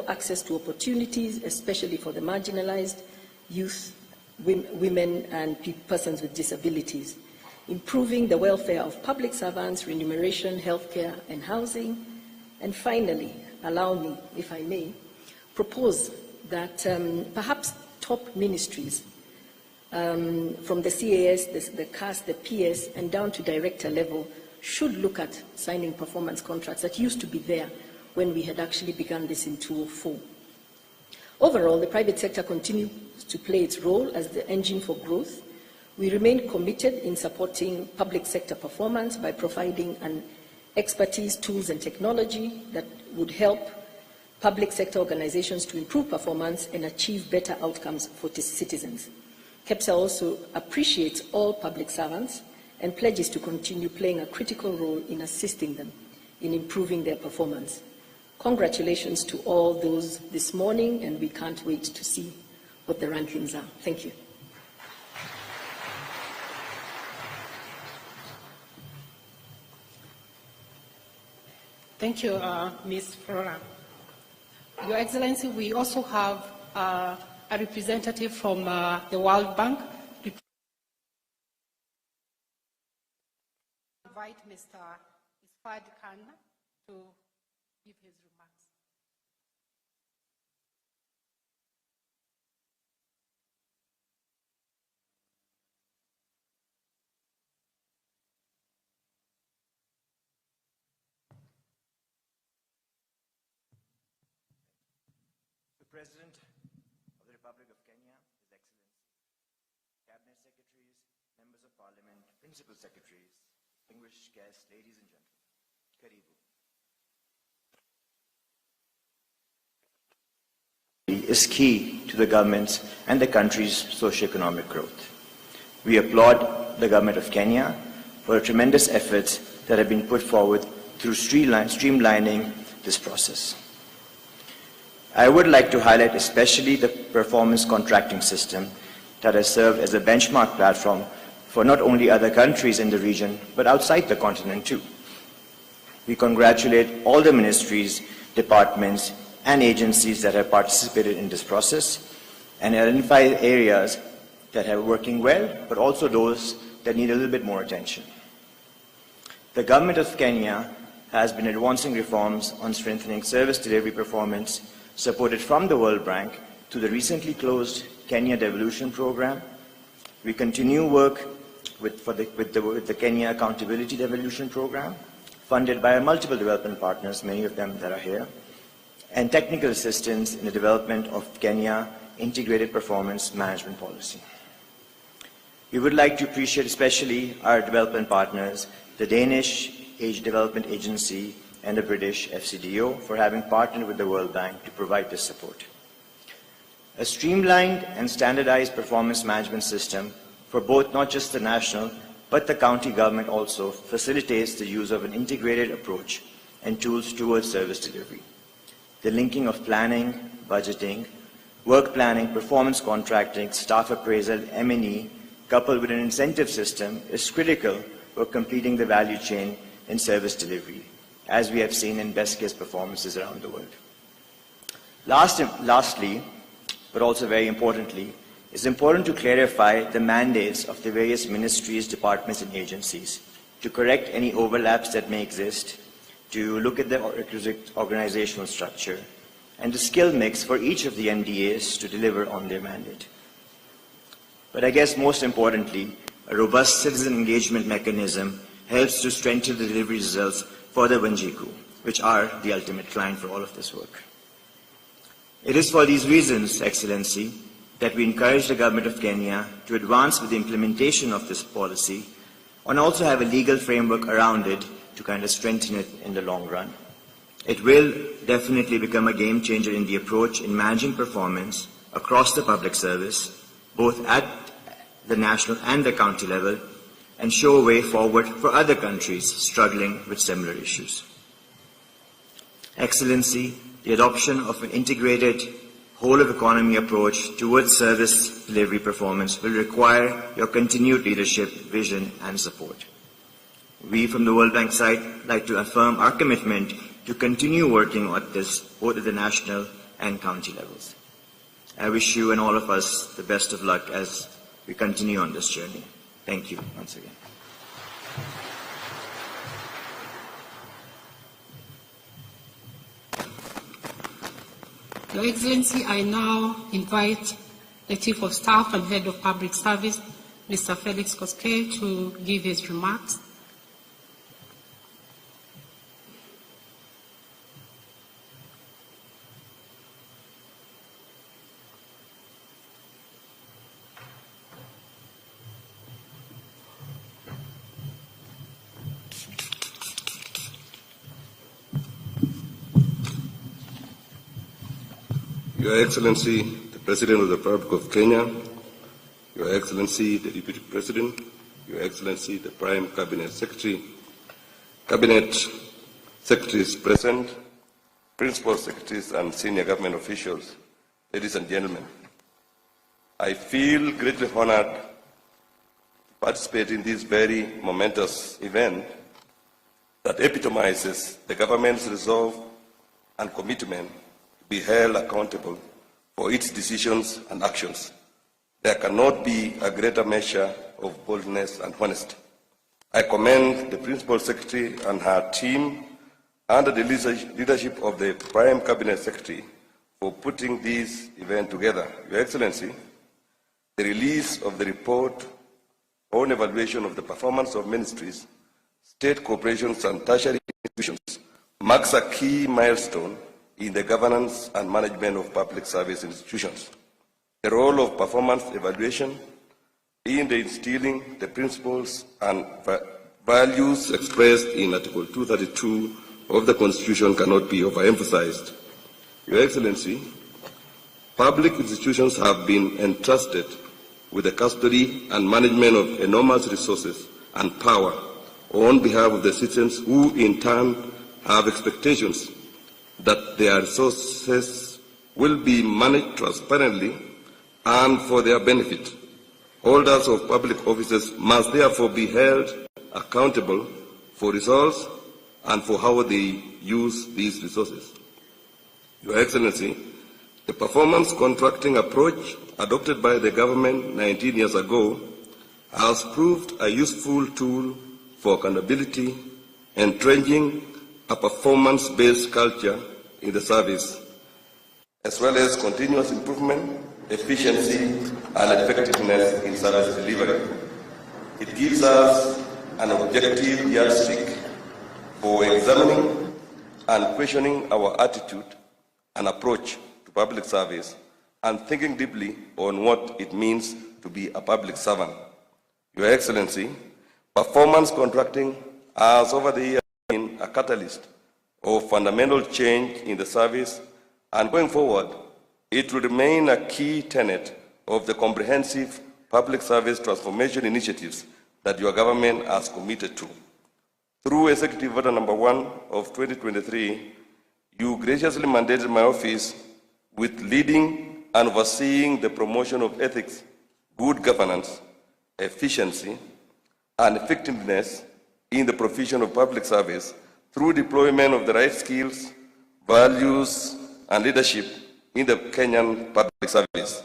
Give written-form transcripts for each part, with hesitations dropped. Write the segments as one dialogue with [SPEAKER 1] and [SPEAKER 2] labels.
[SPEAKER 1] access to opportunities, especially for the marginalized, youth, women, and persons with disabilities, improving the welfare of public servants, remuneration, healthcare, and housing, and finally, allow me, if I may, propose that perhaps top ministries from the CAS, the CAS, the PS, and down to director level should look at signing performance contracts that used to be there when we had actually begun this in 2004. Overall, the private sector continues to play its role as the engine for growth. We remain committed in supporting public sector performance by providing an expertise, tools, and technology that would help public sector organizations to improve performance and achieve better outcomes for citizens. KEPSA also appreciates all public servants and pledges to continue playing a critical role in assisting them in improving their performance. Congratulations to all those this morning, and we can't wait to see what the rankings are. Thank you.
[SPEAKER 2] Thank you, Ms. Flora. Your Excellency, we also have a representative from the World Bank. Invite Mr. Isfad Khan to give his remarks.
[SPEAKER 3] The President of the Republic of Kenya, His Excellency, Cabinet Secretaries, Members of Parliament, Principal Secretaries, distinguished guests, ladies and gentlemen, Karibu. Is key to the government's and the country's socio-economic growth. We applaud the government of Kenya for the tremendous efforts that have been put forward through streamlining this process. I would like to highlight especially the performance contracting system that has served as a benchmark platform for not only other countries in the region, but outside the continent too. We congratulate all the ministries, departments, and agencies that have participated in this process and identify areas that are working well, but also those that need a little bit more attention. The government of Kenya has been advancing reforms on strengthening service delivery performance, supported from the World Bank to the recently closed Kenya Devolution Program. We continue work with the Kenya Accountability Devolution Program, funded by multiple development partners, many of them that are here, and technical assistance in the development of Kenya Integrated Performance Management Policy. We would like to appreciate especially our development partners, the Danish Age Development Agency and the British FCDO, for having partnered with the World Bank to provide this support. A streamlined and standardized performance management system for both not just the national, but the county government also facilitates the use of an integrated approach and tools towards service delivery. The linking of planning, budgeting, work planning, performance contracting, staff appraisal, M&E, coupled with an incentive system is critical for completing the value chain in service delivery, as we have seen in best case performances around the world. Lastly, but also very importantly, it's important to clarify the mandates of the various ministries, departments, and agencies to correct any overlaps that may exist, to look at the requisite organizational structure, and the skill mix for each of the MDAs to deliver on their mandate. But I guess most importantly, a robust citizen engagement mechanism helps to strengthen the delivery results for the Wanjiku, which are the ultimate client for all of this work. It is for these reasons, Excellency, that we encourage the government of Kenya to advance with the implementation of this policy and also have a legal framework around it to kind of strengthen it in the long run. It will definitely become a game changer in the approach in managing performance across the public service, both at the national and the county level, and show a way forward for other countries struggling with similar issues. Excellency, the adoption of an integrated whole-of-economy approach towards service delivery performance will require your continued leadership, vision, and support. We from the World Bank side like to affirm our commitment to continue working at this both at the national and county levels. I wish you and all of us the best of luck as we continue on this journey. Thank you once again.
[SPEAKER 2] Your Excellency, I now invite the Chief of Staff and Head of Public Service, Mr. Felix Koskei, to give his remarks.
[SPEAKER 4] Your Excellency, the President of the Republic of Kenya, Your Excellency, the Deputy President, Your Excellency, the Prime Cabinet Secretary, Cabinet Secretaries present, Principal Secretaries and Senior Government officials, ladies and gentlemen, I feel greatly honored to participate in this very momentous event that epitomizes the government's resolve and commitment be held accountable for its decisions and actions. There cannot be a greater measure of boldness and honesty. I commend the Principal Secretary and her team under the leadership of the Prime Cabinet Secretary for putting this event together. Your Excellency, the release of the report on evaluation of the performance of ministries, state corporations and tertiary institutions marks a key milestone in the governance and management of public service institutions. The role of performance evaluation in the instilling the principles and values expressed in Article 232 of the Constitution cannot be overemphasized. Your Excellency, public institutions have been entrusted with the custody and management of enormous resources and power on behalf of the citizens who in turn have expectations that their resources will be managed transparently and for their benefit. Holders of public offices must therefore be held accountable for results and for how they use these resources. Your Excellency, the performance contracting approach adopted by the government 19 years ago has proved a useful tool for accountability, entrenching a performance-based culture in the service, as well as continuous improvement, efficiency, and effectiveness in service delivery. It gives us an objective yardstick for examining and questioning our attitude and approach to public service and thinking deeply on what it means to be a public servant. Your Excellency, performance contracting has over the years been a catalyst of fundamental change in the service, and going forward, it will remain a key tenet of the comprehensive public service transformation initiatives that your government has committed to. Through Executive Order Number 1 of 2023, you graciously mandated my office with leading and overseeing the promotion of ethics, good governance, efficiency, and effectiveness in the provision of public service through deployment of the right skills, values, and leadership in the Kenyan public service.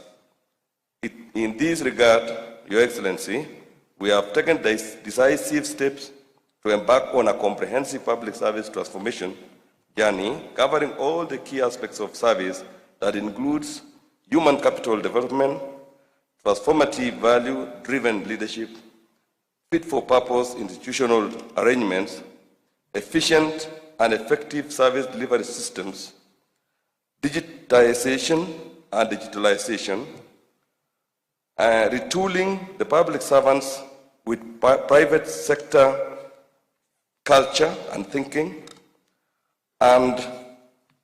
[SPEAKER 4] In this regard, Your Excellency, we have taken decisive steps to embark on a comprehensive public service transformation journey covering all the key aspects of service that includes human capital development, transformative value-driven leadership, fit-for-purpose institutional arrangements, efficient and effective service delivery systems, digitization and digitalization, retooling the public servants with private sector culture and thinking, and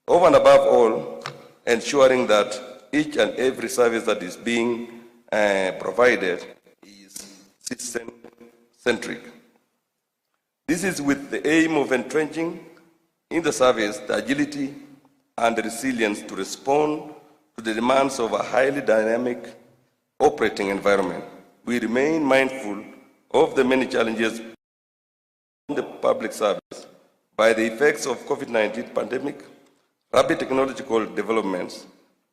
[SPEAKER 4] over and above all, ensuring that each and every service that is being provided is citizen-centric. This is with the aim of entrenching in the service the agility and the resilience to respond to the demands of a highly dynamic operating environment. We remain mindful of the many challenges in the public service, by the effects of COVID-19 pandemic, rapid technological developments,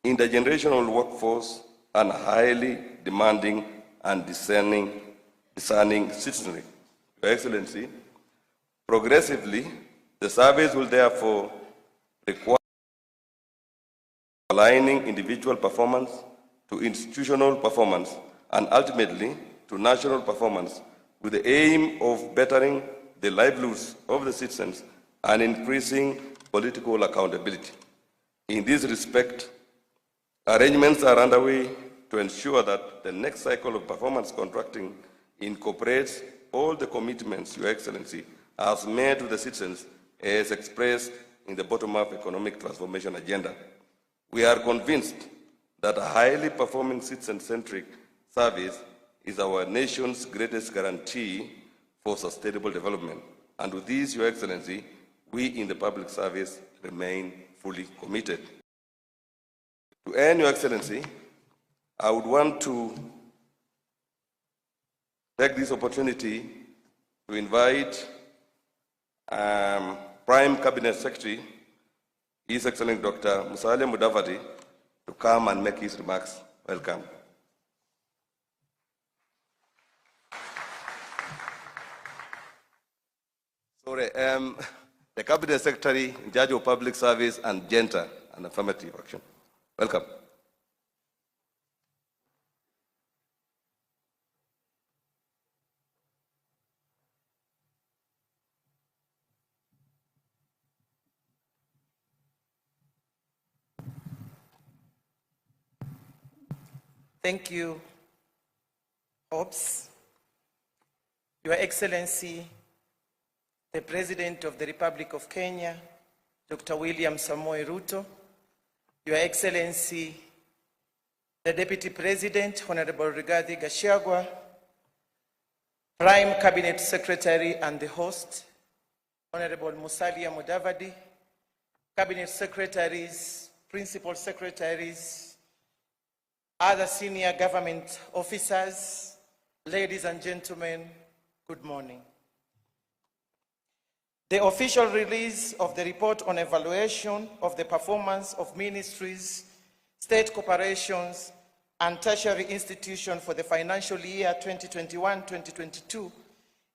[SPEAKER 4] intergenerational workforce, and highly demanding and discerning citizenry. Your Excellency, progressively, the service will therefore require aligning individual performance to institutional performance and ultimately to national performance with the aim of bettering the livelihoods of the citizens and increasing political accountability. In this respect, arrangements are underway to ensure that the next cycle of performance contracting incorporates all the commitments Your Excellency has made to the citizens as expressed in the bottom-up economic transformation agenda. We are convinced that a highly performing citizen-centric service is our nation's greatest guarantee for sustainable development. And with this, Your Excellency, we in the public service remain fully committed. To end, Your Excellency, I would want to take this opportunity to invite Prime Cabinet Secretary, His Excellency Dr. Musalia Mudavadi, to come and make his remarks. Welcome. Sorry, the Cabinet Secretary in charge of Public Service and Gender and Affirmative Action. Welcome.
[SPEAKER 5] Thank you, Hobbs. Your Excellency, the President of the Republic of Kenya, Dr. William Samoei Ruto, Your Excellency, the Deputy President, Honorable Rigathi Gachagua, Prime Cabinet Secretary and the host, Honorable Musalia Mudavadi, Cabinet Secretaries, Principal Secretaries, other senior government officers, ladies and gentlemen, good morning. The official release of the report on evaluation of the performance of ministries, state corporations, and tertiary institutions for the financial year 2021-2022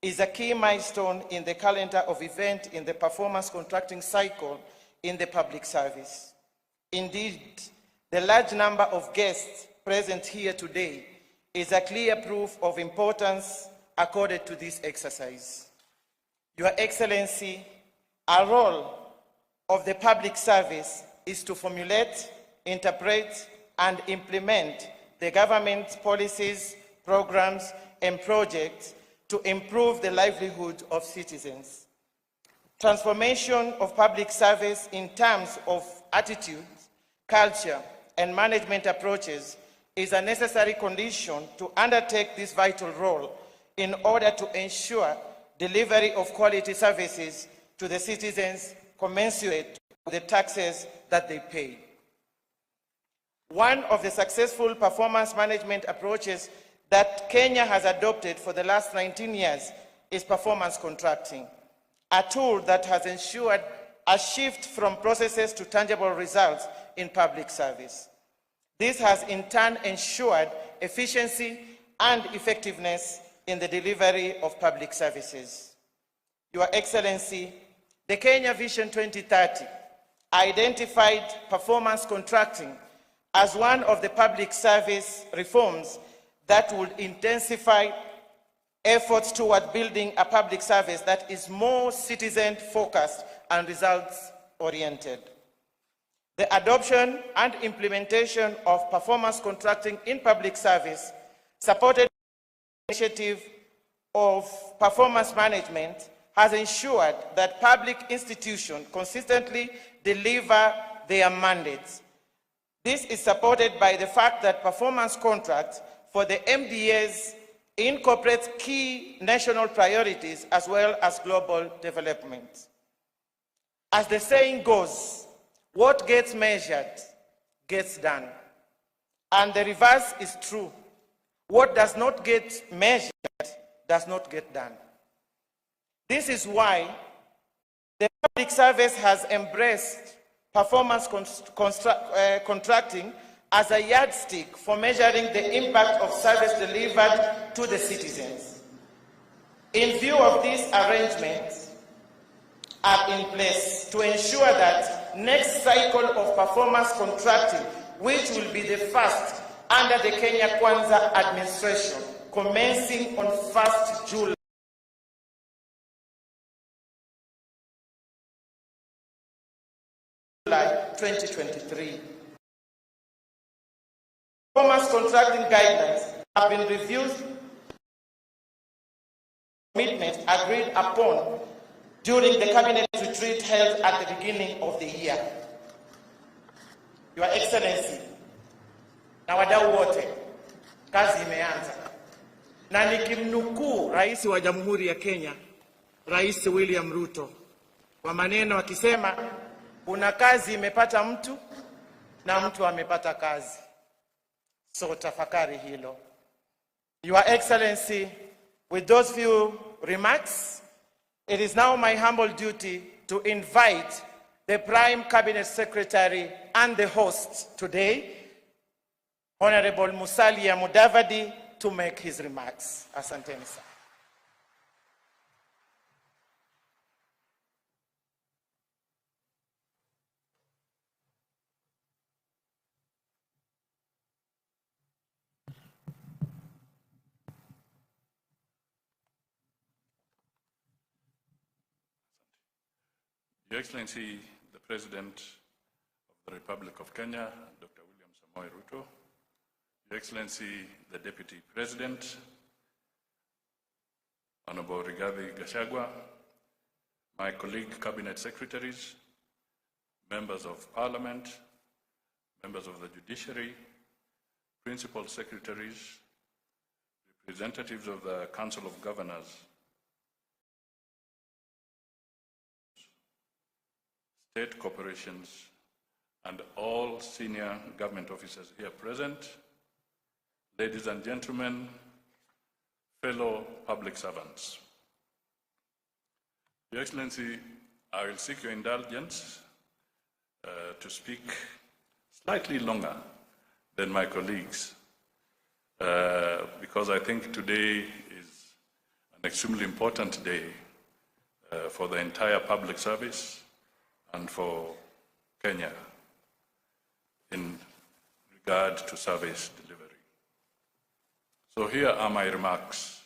[SPEAKER 5] is a key milestone in the calendar of events in the performance contracting cycle in the public service. Indeed, the large number of guests present here today is a clear proof of importance accorded to this exercise. Your Excellency, our role of the public service is to formulate, interpret, and implement the government's policies, programs, and projects to improve the livelihood of citizens. Transformation of public service in terms of attitudes, culture, and management approaches is a necessary condition to undertake this vital role in order to ensure delivery of quality services to the citizens commensurate with the taxes that they pay. One of the successful performance management approaches that Kenya has adopted for the last 19 years is performance contracting, a tool that has ensured a shift from processes to tangible results in public service. This has in turn ensured efficiency and effectiveness in the delivery of public services. Your Excellency, the Kenya Vision 2030 identified performance contracting as one of the public service reforms that would intensify efforts toward building a public service that is more citizen-focused and results-oriented. The adoption and implementation of performance contracting in public service supported the initiative of performance management has ensured that public institutions consistently deliver their mandates. This is supported by the fact that performance contracts for the MDAs incorporate key national priorities as well as global development. As the saying goes, what gets measured gets done. And the reverse is true. What does not get measured does not get done. This is why The public service has embraced performance contracting as a yardstick for measuring the impact of service delivered to the citizens. In view of these arrangements are in place to ensure that next cycle of performance contracting, which will be the first under the Kenya Kwanza administration, commencing on 1st July. July 2023. Performance contracting guidelines have been reviewed, commitments agreed upon during the cabinet retreat held at the beginning of the year. Your Excellency, na wadau wote, kazi imeanza. Na nikimnukuu Rais wa Jamhuri ya Kenya, Rais William Ruto, kwa maneno akisema, kuna kazi imepata mtu na mtu amepata kazi. So tafakari hilo. Your Excellency, with those few remarks, it is now my humble duty to invite the Prime Cabinet Secretary and the host today, Honorable Musalia Mudavadi, to make his remarks. Asanteni sana.
[SPEAKER 6] Your Excellency, the President of the Republic of Kenya, Dr. William Samoei Ruto, Your Excellency, the Deputy President, Honorable Rigathi Gachagua, my colleague Cabinet Secretaries, Members of Parliament, Members of the Judiciary, Principal Secretaries, representatives of the Council of Governors, state corporations, and all senior government officers here present, ladies and gentlemen, fellow public servants. Your Excellency, I will seek your indulgence to speak slightly longer than my colleagues, because I think today is an extremely important day for the entire public service and for Kenya in regard to service delivery. So here are my remarks.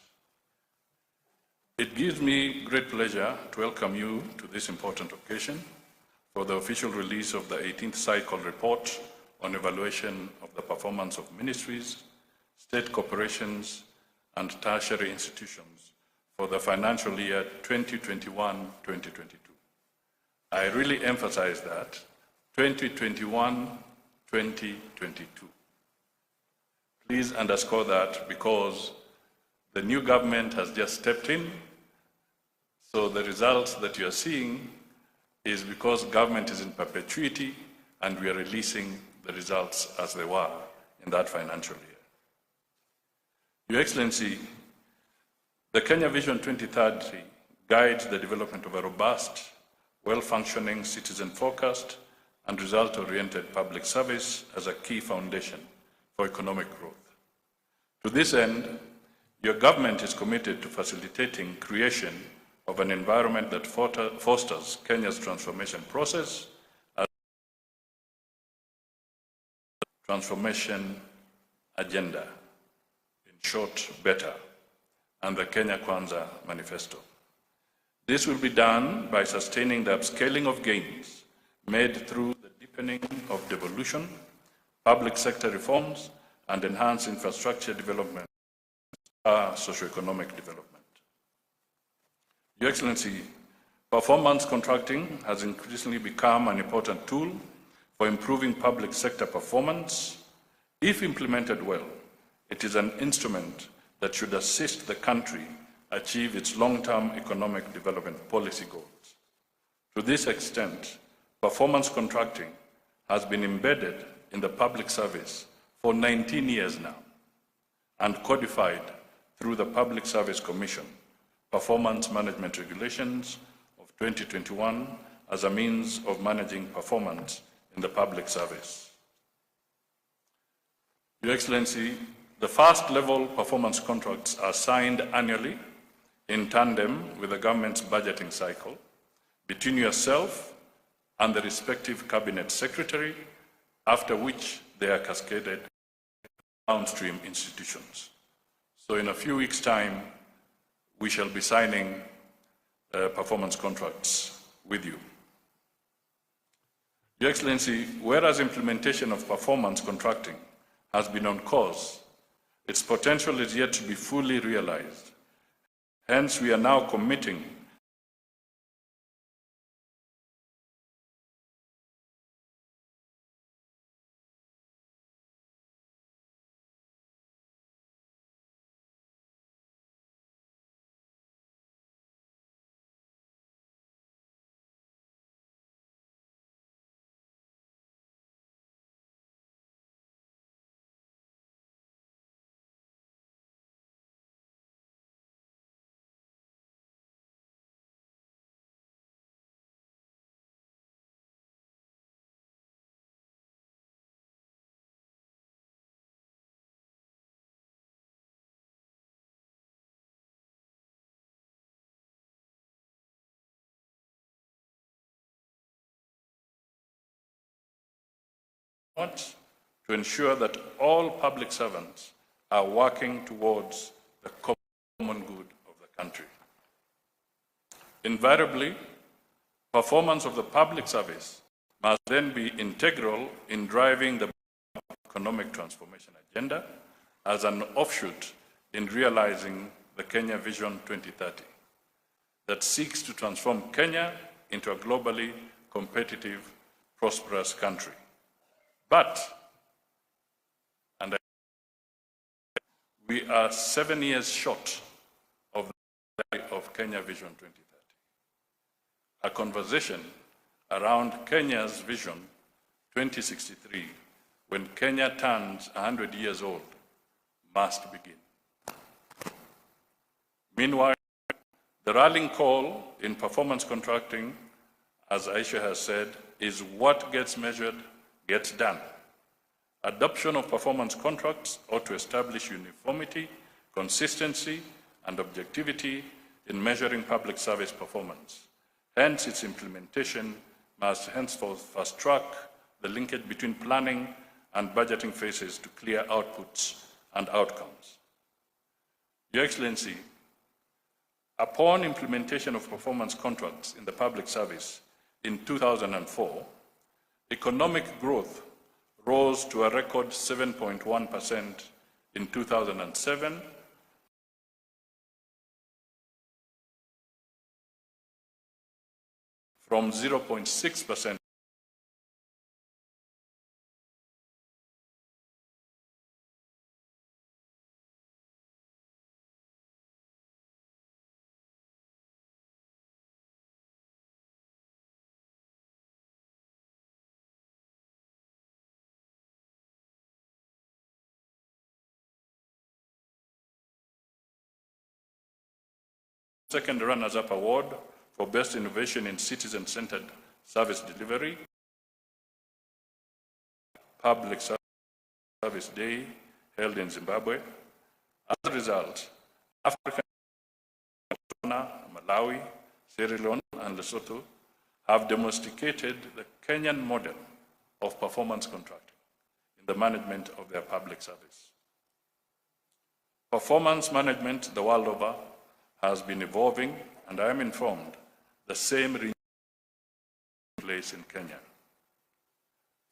[SPEAKER 6] It gives me great pleasure to welcome you to this important occasion for the official release of the 18th cycle report on evaluation of the performance of ministries, state corporations, and tertiary institutions for the financial year 2021-2022. I really emphasize that 2021-2022. Please underscore that because the new government has just stepped in, so the results that you are seeing is because government is in perpetuity and we are releasing the results as they were in that financial year. Your Excellency, the Kenya Vision 2030 guides the development of a robust, well-functioning, citizen-focused, and result-oriented public service as a key foundation for economic growth. To this end, your government is committed to facilitating creation of an environment that fosters Kenya's transformation process as a transformation agenda, in short, better, and the Kenya Kwanza Manifesto. This will be done by sustaining the upscaling of gains made through the deepening of devolution, public sector reforms, and enhanced infrastructure development, socio-economic development. Your Excellency, performance contracting has increasingly become an important tool for improving public sector performance. If implemented well, it is an instrument that should assist the country achieve its long-term economic development policy goals. To this extent, performance contracting has been embedded in the public service for 19 years now and codified through the Public Service Commission Performance Management Regulations of 2021 as a means of managing performance in the public service. Your Excellency, the first level performance contracts are signed annually in tandem with the government's budgeting cycle between yourself and the respective cabinet secretary, after which they are cascaded downstream institutions. So in a few weeks' time, we shall be signing performance contracts with you. Your Excellency, whereas implementation of performance contracting has been on course, its potential is yet to be fully realized. Hence, we are now committing to ensure that all public servants are working towards the common good of the country. Invariably, performance of the public service must then be integral in driving the economic transformation agenda as an offshoot in realizing the Kenya Vision 2030 that seeks to transform Kenya into a globally competitive, prosperous country. But, and we are 7 years short of Kenya Vision 2030. A conversation around Kenya's Vision 2063, when Kenya turns 100 years old, must begin. Meanwhile, the rallying call in performance contracting, as Aisha has said, is what gets measured gets done. Adoption of performance contracts ought to establish uniformity, consistency, and objectivity in measuring public service performance. Hence, its implementation must henceforth fast-track the linkage between planning and budgeting phases to clear outputs and outcomes. Your Excellency, upon implementation of performance contracts in the public service in 2004, economic growth rose to a record 7.1% in 2007, from 0.6% second runners-up award for Best Innovation in Citizen-Centered Service Delivery, Public Service Day held in Zimbabwe. As a result, African, Malawi, Sierra Leone, and Lesotho have domesticated the Kenyan model of performance contracting in the management of their public service. Performance management the world over has been evolving, and I am informed the same renewal is in place in Kenya.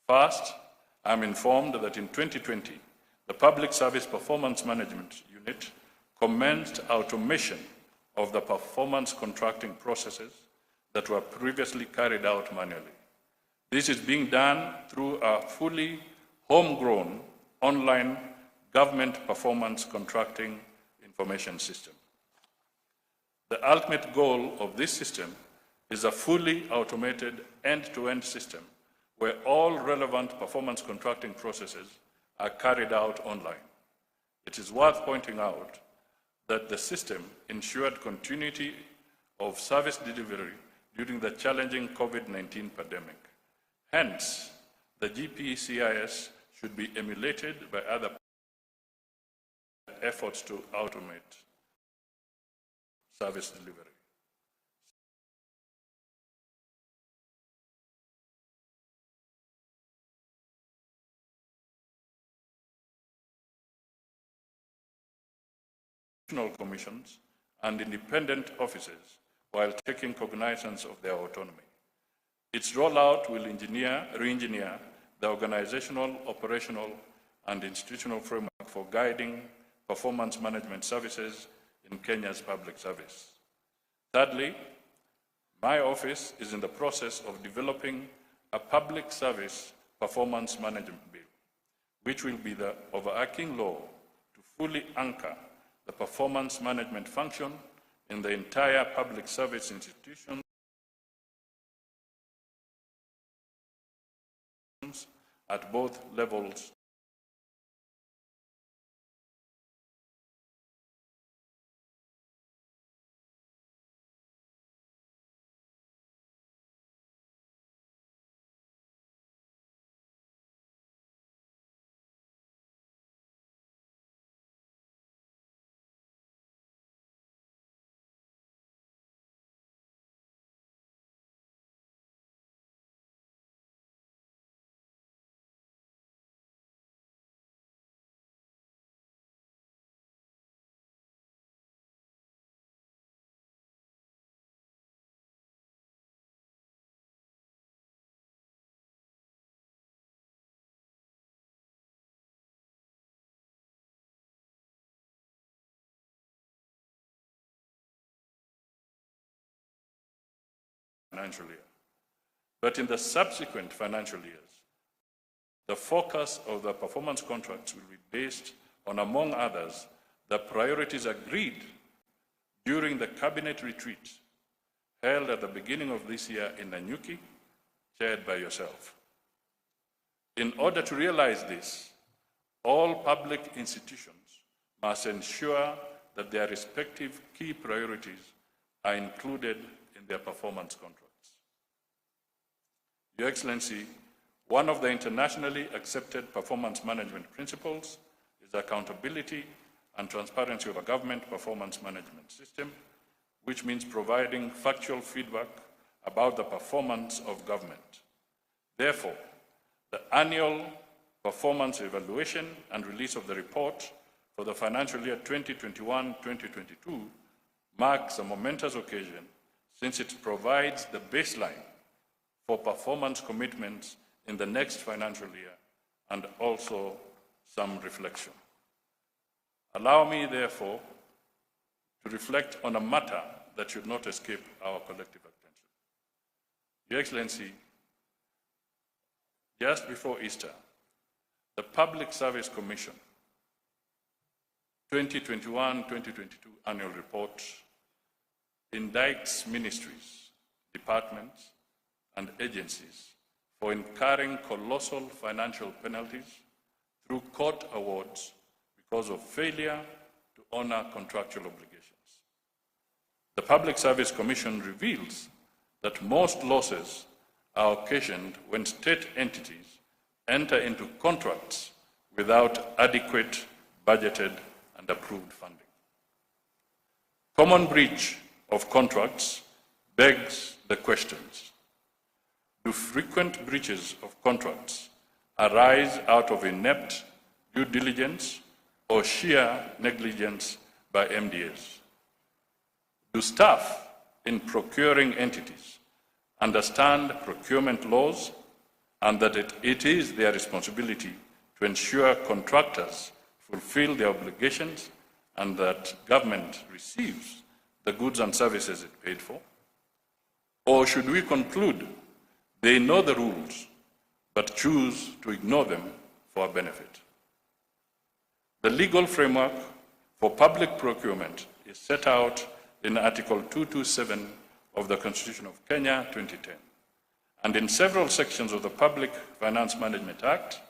[SPEAKER 6] First, I am informed that in 2020, the Public Service Performance Management Unit commenced automation of the performance contracting processes that were previously carried out manually. This is being done through a fully homegrown online government performance contracting information system. The ultimate goal of this system is a fully automated end-to-end system where all relevant performance contracting processes are carried out online. It is worth pointing out that the system ensured continuity of service delivery during the challenging COVID-19 pandemic. Hence, the GPCIS should be emulated by other efforts to automate service delivery. Commissions and independent offices while taking cognizance of their autonomy. Its rollout will re-engineer the organizational, operational, and institutional framework for guiding performance management services in Kenya's public service. Thirdly, my office is in the process of developing a public service performance management bill, which will be the overarching law to fully anchor the performance management function in the entire public service institution at both levels . Financial year. But in the subsequent financial years, the focus of the performance contracts will be based on, among others, the priorities agreed during the cabinet retreat held at the beginning of this year in Nanyuki, chaired by yourself. In order to realize this, all public institutions must ensure that their respective key priorities are included in their performance contracts. Your Excellency, one of the internationally accepted performance management principles is accountability and transparency of a government performance management system, which means providing factual feedback about the performance of government. Therefore, the annual performance evaluation and release of the report for the financial year 2021-2022 marks a momentous occasion since it provides the baseline for performance commitments in the next financial year and also some reflection. Allow me, therefore, to reflect on a matter that should not escape our collective attention. Your Excellency, just before Easter, the Public Service Commission 2021-2022 annual report indicts ministries, departments, and agencies for incurring colossal financial penalties through court awards because of failure to honor contractual obligations. The Public Service Commission reveals that most losses are occasioned when state entities enter into contracts without adequate budgeted and approved funding. Common breach of contracts begs the questions: do frequent breaches of contracts arise out of inept due diligence or sheer negligence by MDAs? Do staff in procuring entities understand procurement laws and that it is their responsibility to ensure contractors fulfill their obligations and that government receives the goods and services it paid for? Or should we conclude they know the rules but choose to ignore them for a benefit? The legal framework for public procurement is set out in Article 227 of the Constitution of Kenya 2010 and in several sections of the Public Finance Management Act,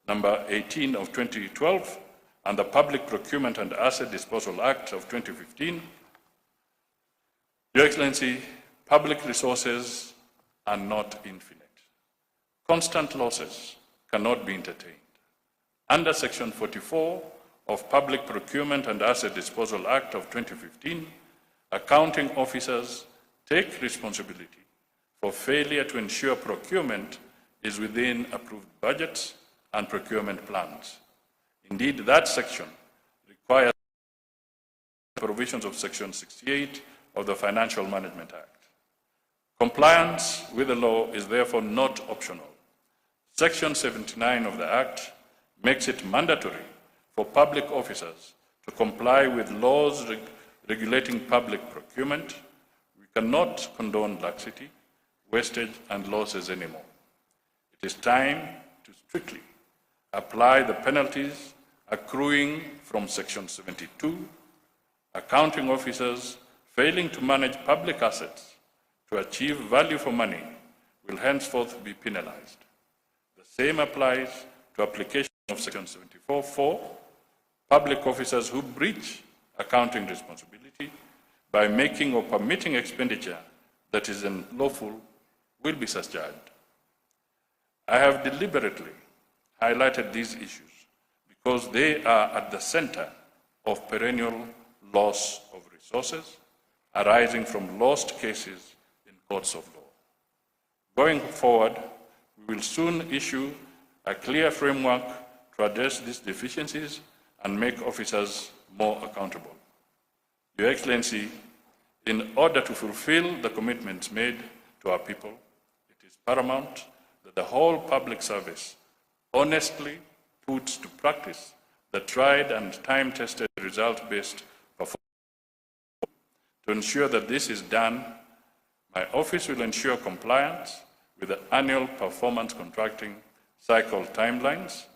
[SPEAKER 6] number 18 of 2012, and the Public Procurement and Asset Disposal Act of 2015. Your Excellency, Public resources are not infinite. Constant losses cannot be entertained. Under Section 44 of Public Procurement and Asset Disposal Act of 2015, accounting officers take responsibility for failure to ensure procurement is within approved budgets and procurement plans. Indeed, that section requires the provisions of Section 68 of the Financial Management Act. Compliance with the law is therefore not optional. Section 79 of the Act makes it mandatory for public officers to comply with laws regulating public procurement. We cannot condone laxity, wastage, and losses anymore. It is time to strictly apply the penalties accruing from Section 72. Accounting officers failing to manage public assets to achieve value for money will henceforth be penalized. The same applies to application of Section 74(4). Public officers who breach accounting responsibility by making or permitting expenditure that is unlawful will be surcharged. I have deliberately highlighted these issues because they are at the center of perennial loss of resources arising from lost cases in courts of law. Going forward, we will soon issue a clear framework to address these deficiencies and make officers more accountable. Your Excellency, in order to fulfill the commitments made to our people, it is paramount that the whole public service honestly puts to practice the tried and time-tested result-based performance. To ensure that this is done, my office will ensure compliance with the annual performance contracting cycle timelines.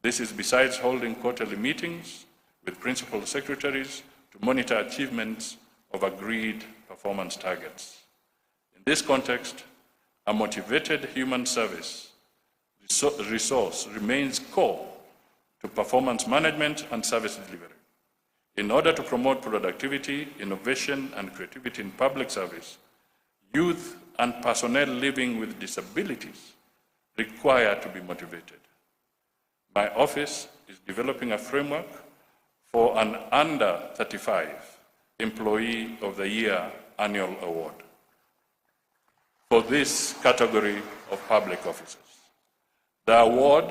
[SPEAKER 6] This is besides holding quarterly meetings with principal secretaries to monitor achievements of agreed performance targets. In this context, a motivated human service resource remains core to performance management and service delivery. In order to promote productivity, innovation, and creativity in public service, youth and personnel living with disabilities require to be motivated. My office is developing a framework for an under 35 Employee of the Year annual award for this category of public officers. The award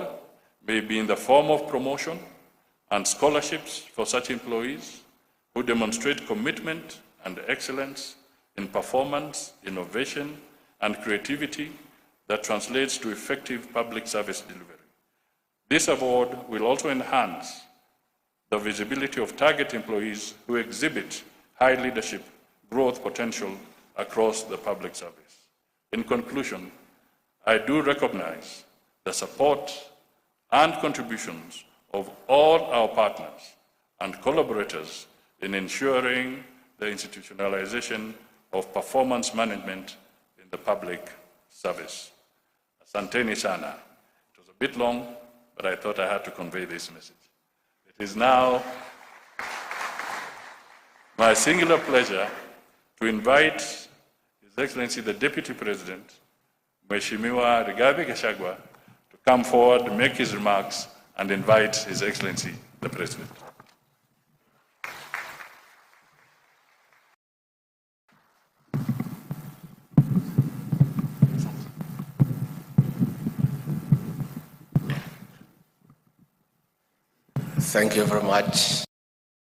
[SPEAKER 6] may be in the form of promotion and scholarships for such employees who demonstrate commitment and excellence in performance, innovation, and creativity that translates to effective public service delivery. This award will also enhance the visibility of target employees who exhibit high leadership growth potential across the public service. In conclusion, I do recognize the support and contributions of all our partners and collaborators in ensuring the institutionalization of performance management in the public service. Asanteni sana. It was a bit long, but I thought I had to convey this message. It is now my singular pleasure to invite His Excellency the Deputy President, Mheshimiwa Rigathi Gachagua, to come forward, make his remarks, and invite His Excellency the President.
[SPEAKER 7] Thank you very much.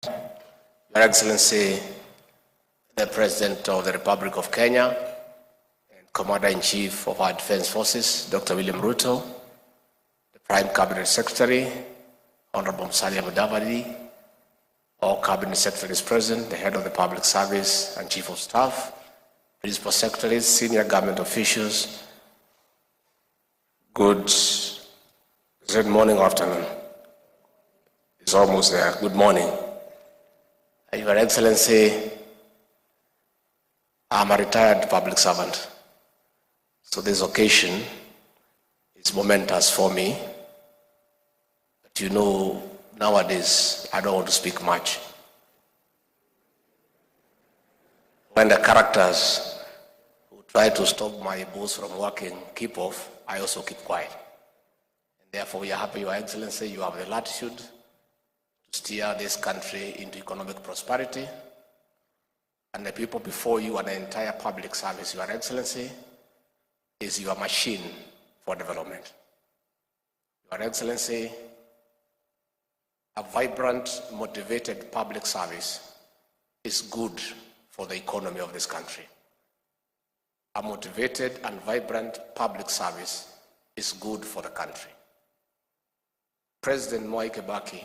[SPEAKER 7] Your Excellency, the President of the Republic of Kenya and Commander-in-Chief of our Defense Forces, Dr. William Ruto, the Prime Cabinet Secretary, Honorable Musalia Mudavadi, all Cabinet Secretaries present, the Head of the Public Service and Chief of Staff, Principal Secretaries, Senior Government Officials, good morning or afternoon. It's almost there. Good morning. Your Excellency, I'm a retired public servant, so this occasion is momentous for me. But you know, nowadays, I don't want to speak much. When the characters try to stop my boss from working, keep off, I also keep quiet. And therefore, we are happy, Your Excellency, you have the latitude to steer this country into economic prosperity. And the people before you and the entire public service, Your Excellency, is your machine for development. Your Excellency, a vibrant, motivated public service is good for the economy of this country. A motivated and vibrant public service is good for the country. President Mwai Kibaki,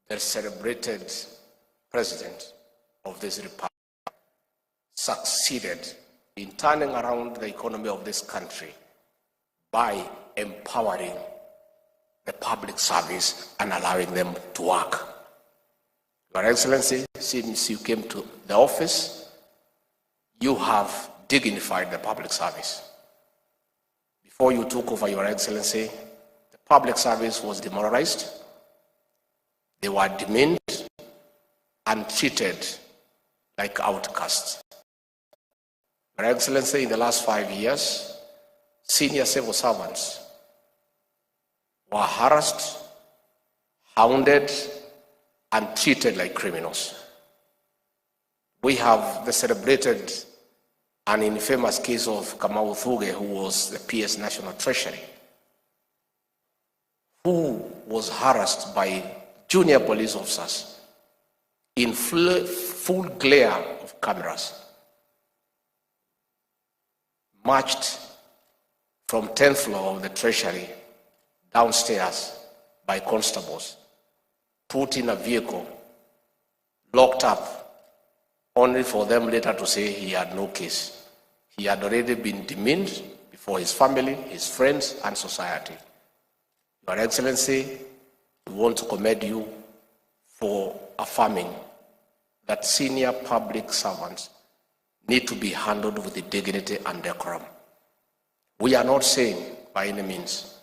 [SPEAKER 7] the celebrated president of this republic, succeeded in turning around the economy of this country by empowering the public service and allowing them to work. Your Excellency, since you came to the office, you have dignified the public service. Before you took over, Your Excellency, the public service was demoralized. They were demeaned and treated like outcasts. Your Excellency, in the last 5 years, senior civil servants were harassed, hounded, and treated like criminals. We have the celebrated and infamous case of Kamau Thuge, who was the PS National Treasury, who was harassed by junior police officers in full glare of cameras, marched from 10th floor of the Treasury downstairs by constables, put in a vehicle, locked up, only for them later to say he had no case. He had already been demeaned before his family, his friends, and society. Your Excellency, we want to commend you for affirming that senior public servants need to be handled with the dignity and decorum. We are not saying by any means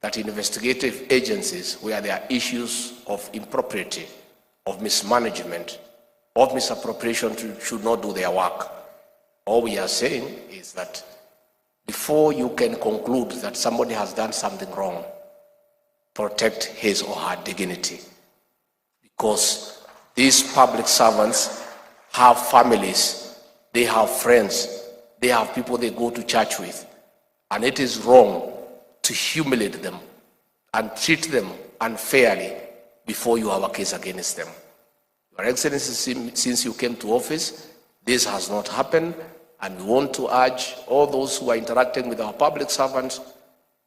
[SPEAKER 7] that investigative agencies where there are issues of impropriety, of mismanagement, of misappropriation should not do their work. All we are saying is that before you can conclude that somebody has done something wrong, protect his or her dignity. Because these public servants have families, they have friends, they have people they go to church with, and it is wrong to humiliate them and treat them unfairly before you have a case against them. Your Excellency, since you came to office, this has not happened, and we want to urge all those who are interacting with our public servants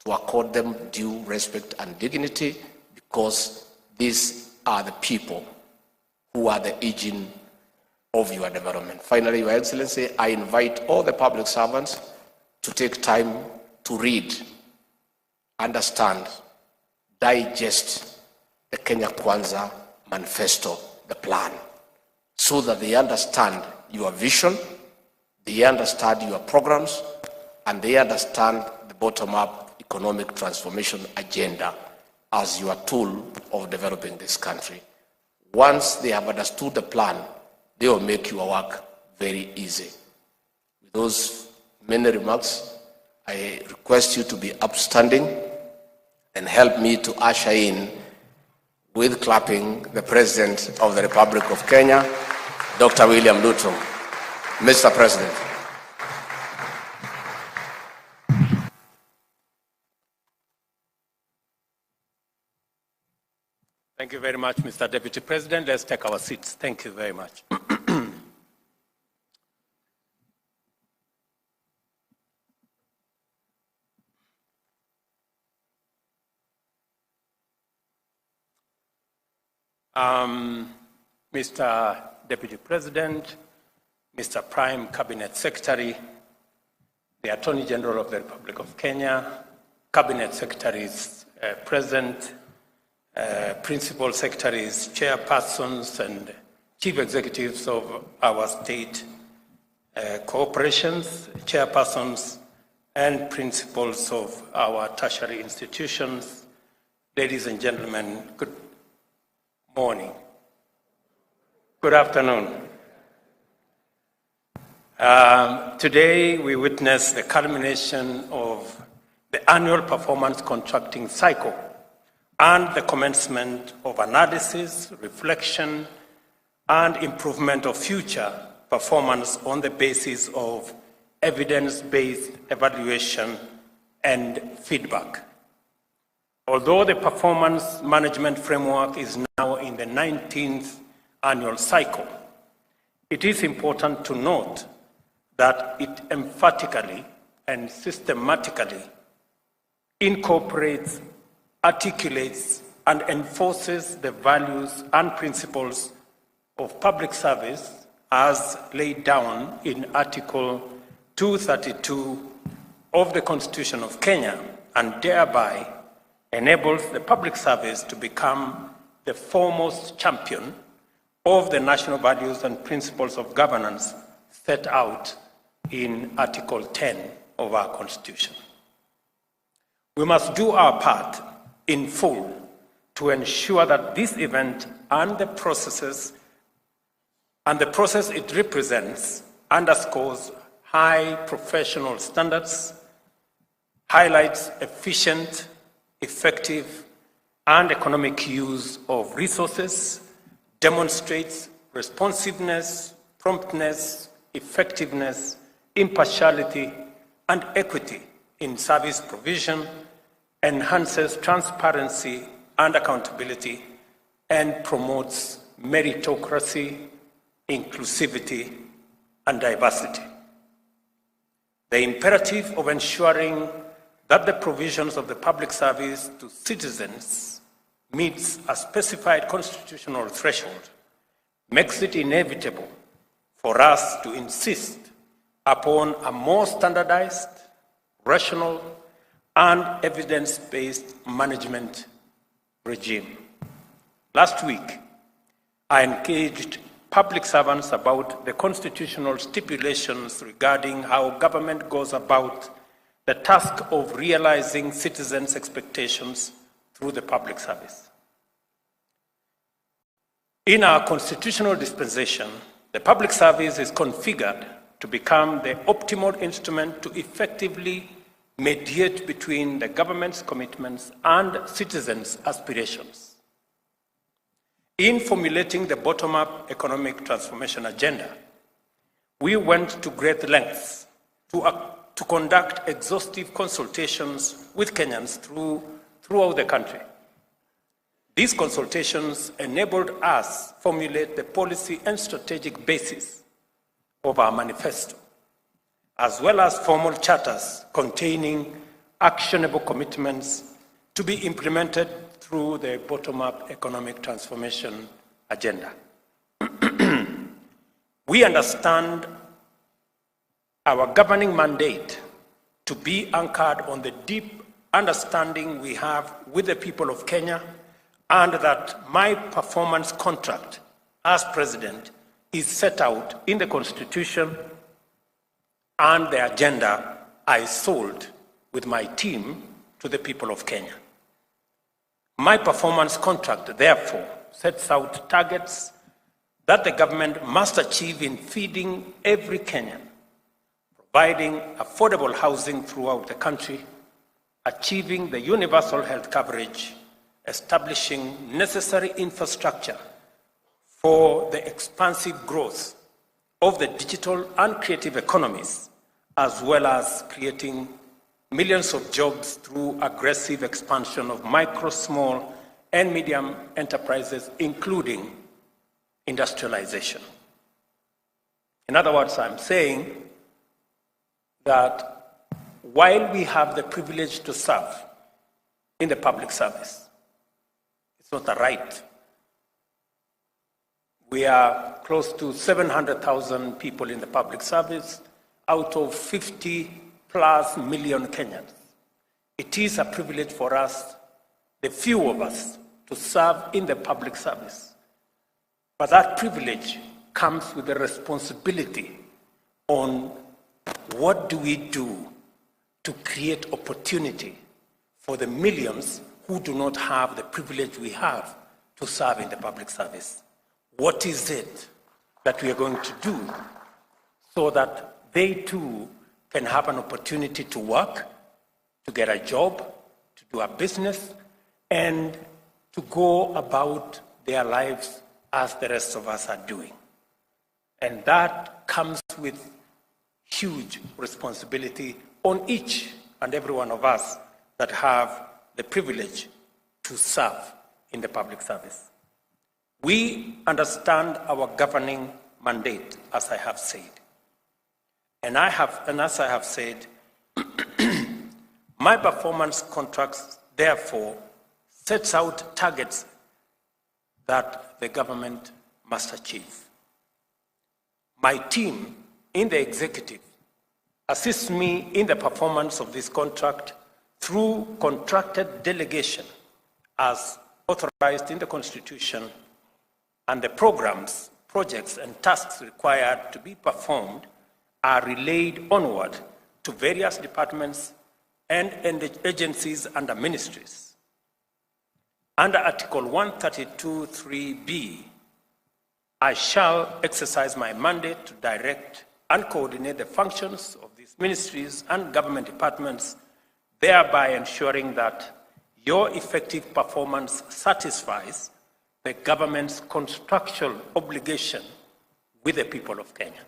[SPEAKER 7] to accord them due respect and dignity, because these are the people who are the engine of your development. Finally, Your Excellency, I invite all the public servants to take time to read, understand, digest the Kenya Kwanza manifesto, the plan, so that they understand your vision, they understand your programs, and they understand the bottom-up economic transformation agenda as your tool of developing this country. Once they have understood the plan, they will make your work very easy. With those many remarks, I request you to be upstanding and help me to usher in with clapping the President of the Republic of Kenya, Dr. William Ruto. Mr. President.
[SPEAKER 8] Thank you very much, Mr. Deputy President. Let's take our seats. Thank you very much. Mr. Deputy President, Mr. Prime Cabinet Secretary, the Attorney General of the Republic of Kenya, Cabinet Secretaries present, Principal Secretaries, Chairpersons, and Chief Executives of our state corporations, Chairpersons, and Principals of our tertiary institutions. Ladies and gentlemen, good morning. Good afternoon. Today, we witness the culmination of the annual performance contracting cycle and the commencement of analysis, reflection, and improvement of future performance on the basis of evidence-based evaluation and feedback. Although the performance management framework is now in the 19th annual cycle, it is important to note that it emphatically and systematically incorporates, articulates, and enforces the values and principles of public service as laid down in Article 232 of the Constitution of Kenya, and thereby enables the public service to become the foremost champion of the national values and principles of governance set out in Article 10 of our Constitution. We must do our part in full to ensure that this event and the process it represents underscores high professional standards, highlights efficient, effective, and economic use of resources, demonstrates responsiveness, promptness, effectiveness, impartiality, and equity in service provision, enhances transparency and accountability, and promotes meritocracy, inclusivity, and diversity. The imperative of ensuring that the provisions of the public service to citizens meets a specified constitutional threshold makes it inevitable for us to insist upon a more standardized, rational, and evidence-based management regime. Last week, I engaged public servants about the constitutional stipulations regarding how government goes about the task of realizing citizens' expectations through the public service. In our constitutional dispensation, the public service is configured to become the optimal instrument to effectively mediate between the government's commitments and citizens' aspirations. In formulating the bottom-up economic transformation agenda, we went to great lengths to conduct exhaustive consultations with Kenyans throughout the country. These consultations enabled us to formulate the policy and strategic basis of our manifesto, as well as formal charters containing actionable commitments to be implemented through the bottom-up economic transformation agenda. We understand our governing mandate to be anchored on the deep understanding we have with the people of Kenya, and that my performance contract as president is set out in the Constitution and the agenda I sold with my team to the people of Kenya. My performance contract, therefore, sets out targets that the government must achieve in feeding every Kenyan, providing affordable housing throughout the country, achieving the universal health coverage, establishing necessary infrastructure for the expansive growth of the digital and creative economies, as well as creating millions of jobs through aggressive expansion of micro, small, and medium enterprises, including industrialization. In other words, I'm saying that while we have the privilege to serve in the public service, it's not a right. We are close to 700,000 people in the public service out of 50+ million Kenyans. It is a privilege for us, the few of us, to serve in the public service. But that privilege comes with a responsibility on what do we do to create opportunity for the millions who do not have the privilege we have to serve in the public service. What is it that we are going to do so that they too can have an opportunity to work, to get a job, to do a business, and to go about their lives as the rest of us are doing. And that comes with huge responsibility on each and every one of us that have the privilege to serve in the public service. We understand our governing mandate, as I have said. And as I have said, my performance contracts, therefore, sets out targets that the government must achieve. My team in the executive assists me in the performance of this contract through contracted delegation as authorized in the Constitution, and the programs, projects, and tasks required to be performed are relayed onward to various departments and agencies under ministries. Under Article 132(3)(b), I shall exercise my mandate to direct and coordinate the functions of these ministries and government departments, thereby ensuring that your effective performance satisfies the government's contractual obligation with the people of Kenya.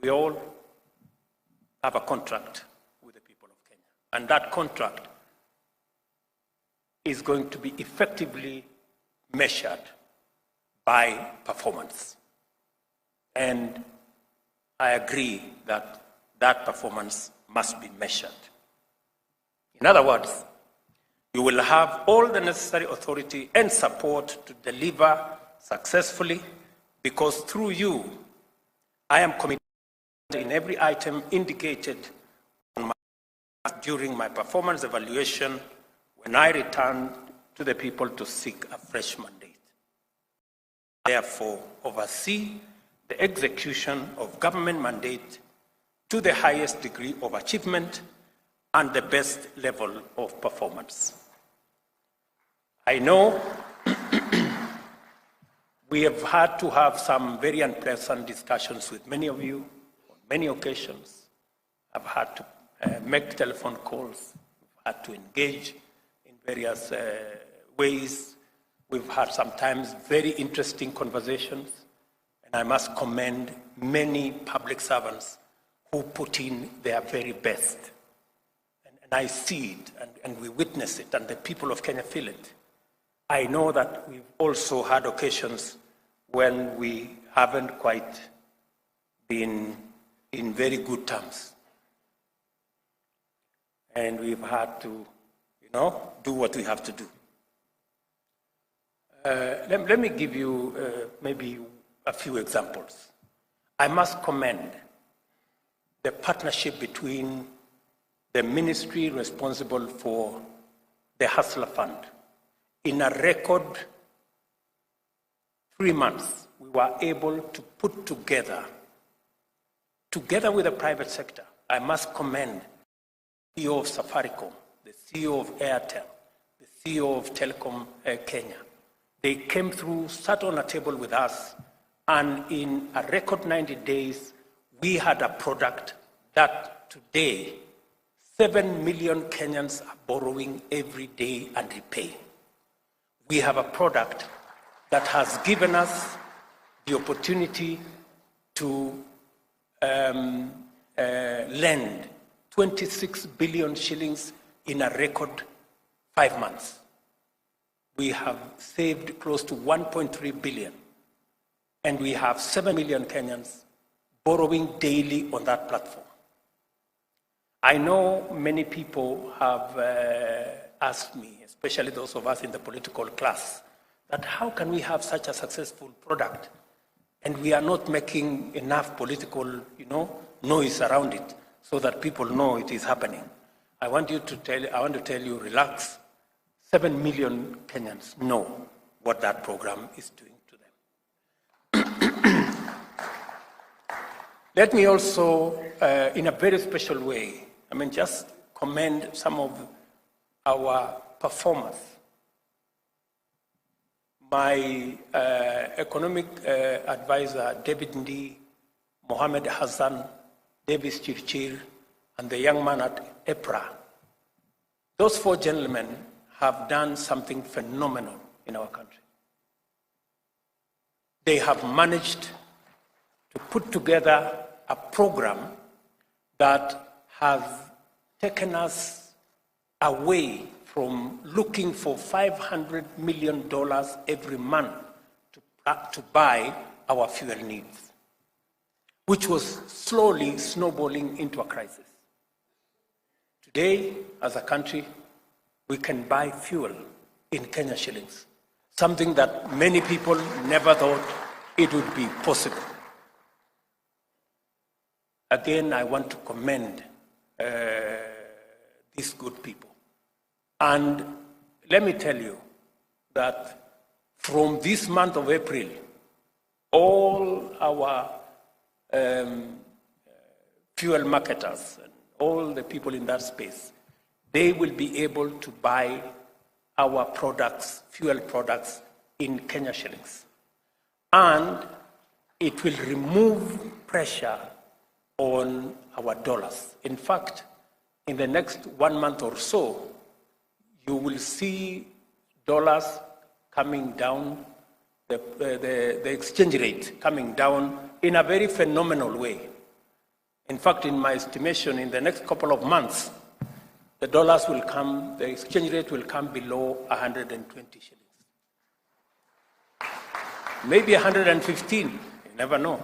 [SPEAKER 8] We all have a contract with the people of Kenya, and that contract is going to be effectively measured by performance. And I agree that that performance must be measured. In other words, you will have all the necessary authority and support to deliver successfully, because through you, I am committed in every item indicated during my performance evaluation when I return to the people to seek a fresh mandate. Therefore, oversee the execution of government mandate to the highest degree of achievement and the best level of performance. I know we have had to have some very unpleasant discussions with many of you on many occasions. I've had to make telephone calls, we've had to engage in various ways. We've had sometimes very interesting conversations, and I must commend many public servants who put in their very best. And I see it, and we witness it, and the people of Kenya feel it. I know that we've also had occasions when we haven't quite been in very good terms. And we've had to, do what we have to do. Let me give you maybe a few examples. I must commend the partnership between the ministry responsible for the Hustler Fund. In a record 3 months, we were able to put together with the private sector. I must commend the CEO of Safaricom, the CEO of Airtel, the CEO of Telecom Kenya. They came through, sat on a table with us, and in a record 90 days, we had a product that today 7 million Kenyans are borrowing every day and repaying. We have a product that has given us the opportunity to lend 26 billion shillings in a record 5 months. We have saved close to 1.3 billion, and we have 7 million Kenyans borrowing daily on that platform. I know many people have asked me, especially those of us in the political class, that how can we have such a successful product and we are not making enough political, noise around it so that people know it is happening. I want to tell you, relax. 7 million Kenyans know what that program is doing to them. Let me also, in a very special way, just commend some of our performers. My economic advisor, David Ndi Mohammed Hassan, Davis Chirchir, and the young man at EPRA. Those 4 gentlemen have done something phenomenal in our country. They have managed to put together a program that has taken us away from looking for $500 million every month to buy our fuel needs, which was slowly snowballing into a crisis. Today, as a country, we can buy fuel in Kenya shillings, something that many people never thought it would be possible. Again, I want to commend these good people. And let me tell you that from this month of April, all our fuel marketers and all the people in that space, they will be able to buy our products, fuel products, in Kenya shillings. And it will remove pressure on our dollars. In fact, in the next 1 month or so, you will see dollars coming down, the exchange rate coming down in a very phenomenal way. In fact, in my estimation, in the next couple of months, the dollars will come, the exchange rate will come below 120 shillings. Maybe 115, you never know.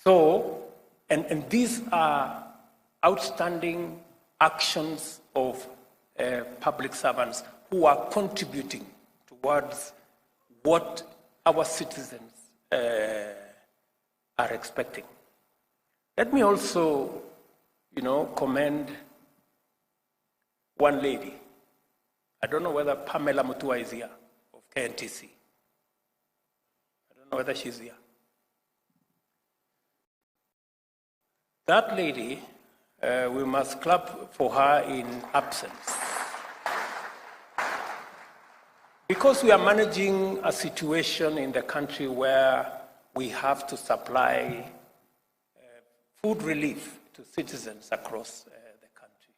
[SPEAKER 8] So, and these are outstanding actions of public servants who are contributing towards what our citizens are expecting. Let me also, commend one lady. I don't know whether Pamela Mutua is here, of KNTC. I don't know whether she's here. That lady, we must clap for her in absence. Because we are managing a situation in the country where we have to supply food relief to citizens across the country.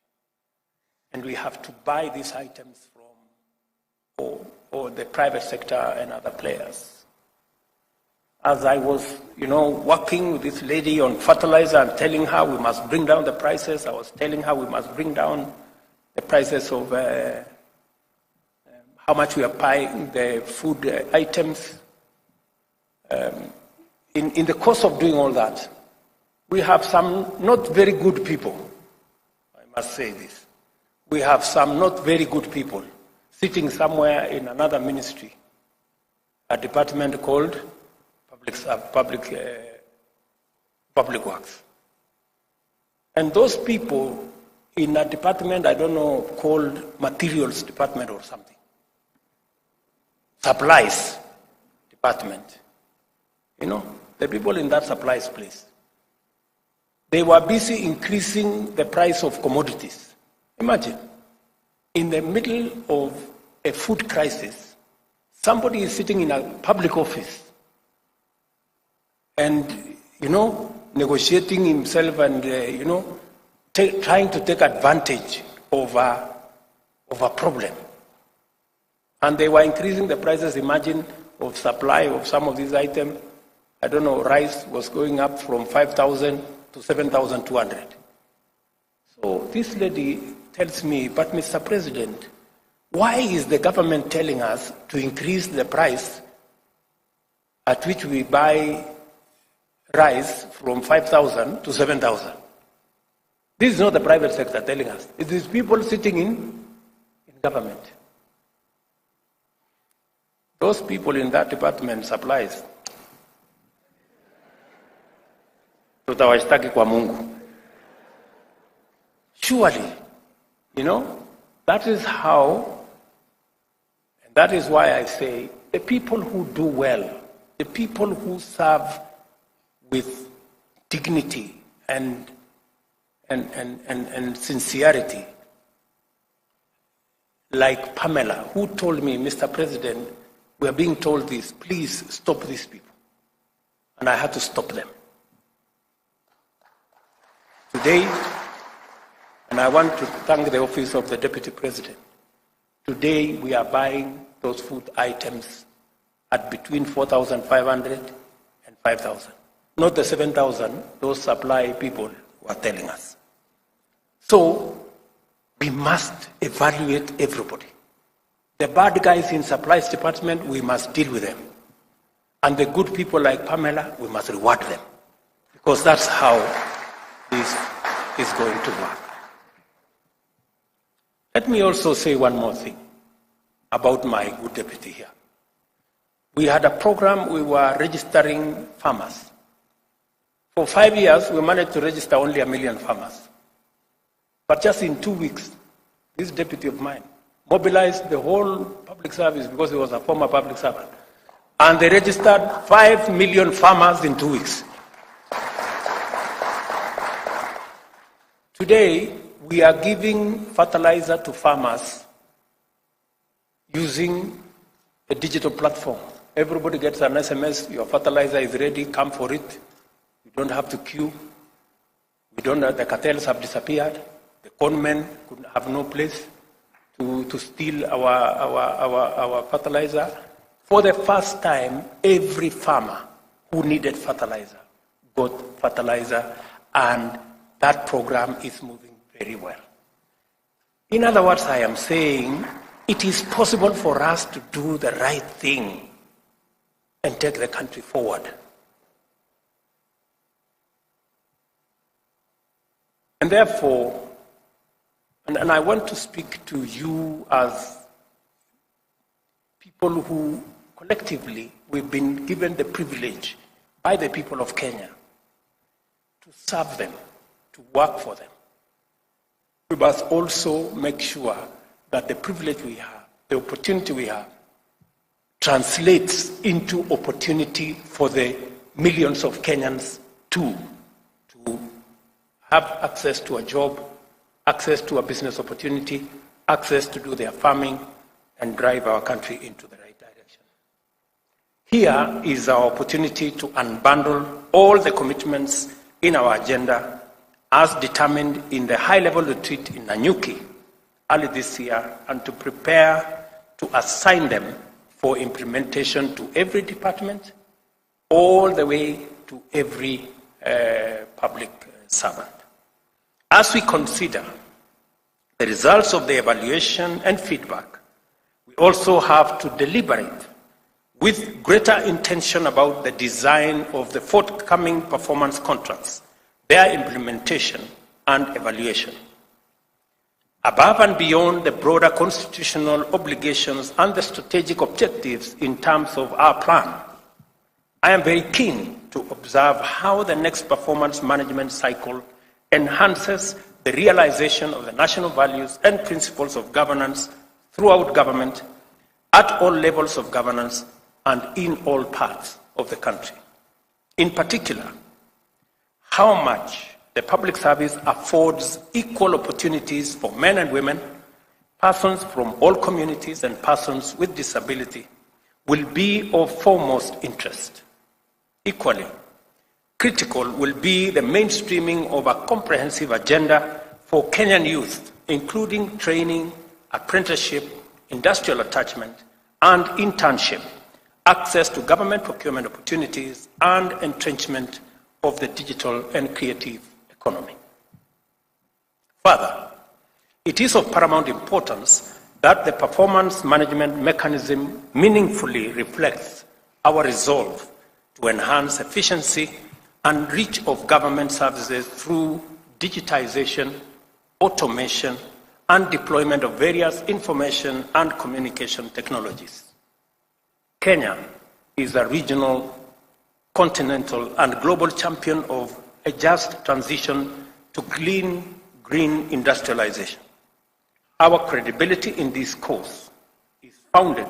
[SPEAKER 8] And we have to buy these items from or the private sector and other players. As I was, working with this lady on fertilizer and telling her we must bring down the prices, I was telling her we must bring down the prices of how much we are buying the food items. In the course of doing all that, we have some not very good people, I must say this. We have some not very good people sitting somewhere in another ministry, a department called Public Works. And those people in a department, I don't know, called Materials Department or something, Supplies Department, the people in that supplies place, they were busy increasing the price of commodities. Imagine, in the middle of a food crisis, somebody is sitting in a public office and, negotiating himself and, trying to take advantage of a problem. And they were increasing the prices, imagine, of supply of some of these items. I don't know, rice was going up from 5,000 to 7,200. So this lady tells me, but Mr. President, why is the government telling us to increase the price at which we buy rice from 5,000 to 7,000? This is not the private sector telling us. It is people sitting in government. Those people in that department supplies. Tutawashtaki kwa Mungu. Surely, that is how, and that is why I say, the people who do well, the people who serve with dignity and sincerity, like Pamela, who told me, Mr. President, we are being told this, please stop these people. And I had to stop them. Today, and I want to thank the Office of the Deputy President, today we are buying those food items at between 4,500 and 5,000. Not the 7,000 those supply people were telling us. So we must evaluate everybody. The bad guys in supplies department, we must deal with them. And the good people like Pamela, we must reward them. Because that's how this is going to work. Let me also say one more thing about my good deputy here. We had a program, we were registering farmers. For 5 years, we managed to register only 1 million farmers. But just in 2 weeks, this deputy of mine mobilized the whole public service because he was a former public servant. And they registered 5 million farmers in 2 weeks. Today, we are giving fertilizer to farmers using a digital platform. Everybody gets an SMS, your fertilizer is ready, come for it. You don't have to queue. The cartels have disappeared. The conmen could have no place to steal our fertilizer. For the first time, every farmer who needed fertilizer got fertilizer, and that program is moving very well. In other words, I am saying it is possible for us to do the right thing and take the country forward. And therefore, and I want to speak to you as people who collectively we've been given the privilege by the people of Kenya to serve them, to work for them. We must also make sure that the privilege we have, the opportunity we have, translates into opportunity for the millions of Kenyans to have access to a job, access to a business opportunity, access to do their farming, and drive our country into the right direction. Here is our opportunity to unbundle all the commitments in our agenda as determined in the high-level retreat in Nanyuki early this year, and to prepare to assign them for implementation to every department, all the way to every public servant. As we consider the results of the evaluation and feedback, we also have to deliberate with greater intention about the design of the forthcoming performance contracts, their implementation and evaluation. Above and beyond the broader constitutional obligations and the strategic objectives in terms of our plan, I am very keen to observe how the next performance management cycle enhances the realization of the national values and principles of governance throughout government, at all levels of governance, and in all parts of the country. In particular, how much the public service affords equal opportunities for men and women, persons from all communities, and persons with disability will be of foremost interest. Equally, critical will be the mainstreaming of a comprehensive agenda for Kenyan youth, including training, apprenticeship, industrial attachment, and internship, access to government procurement opportunities, and entrenchment of the digital and creative economy. Further, it is of paramount importance that the performance management mechanism meaningfully reflects our resolve to enhance efficiency and reach of government services through digitization, automation, and deployment of various information and communication technologies. Kenya is a regional, continental, and global champion of a just transition to clean, green industrialization. Our credibility in this cause is founded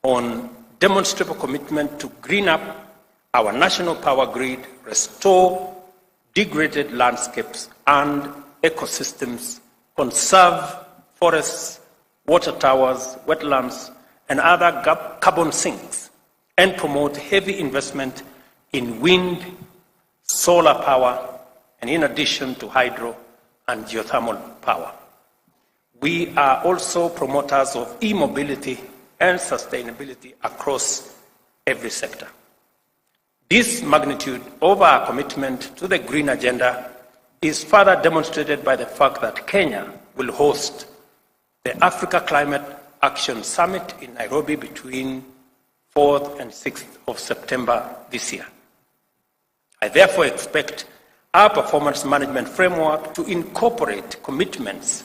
[SPEAKER 8] on demonstrable commitment to green up our national power grid, restore degraded landscapes and ecosystems, conserve forests, water towers, wetlands, and other carbon sinks, and promote heavy investment in wind, solar power, and in addition to hydro and geothermal power. We are also promoters of e-mobility and sustainability across every sector. This magnitude of our commitment to the green agenda is further demonstrated by the fact that Kenya will host the Africa Climate Action Summit in Nairobi between 4th and 6th of September this year. I therefore expect our performance management framework to incorporate commitments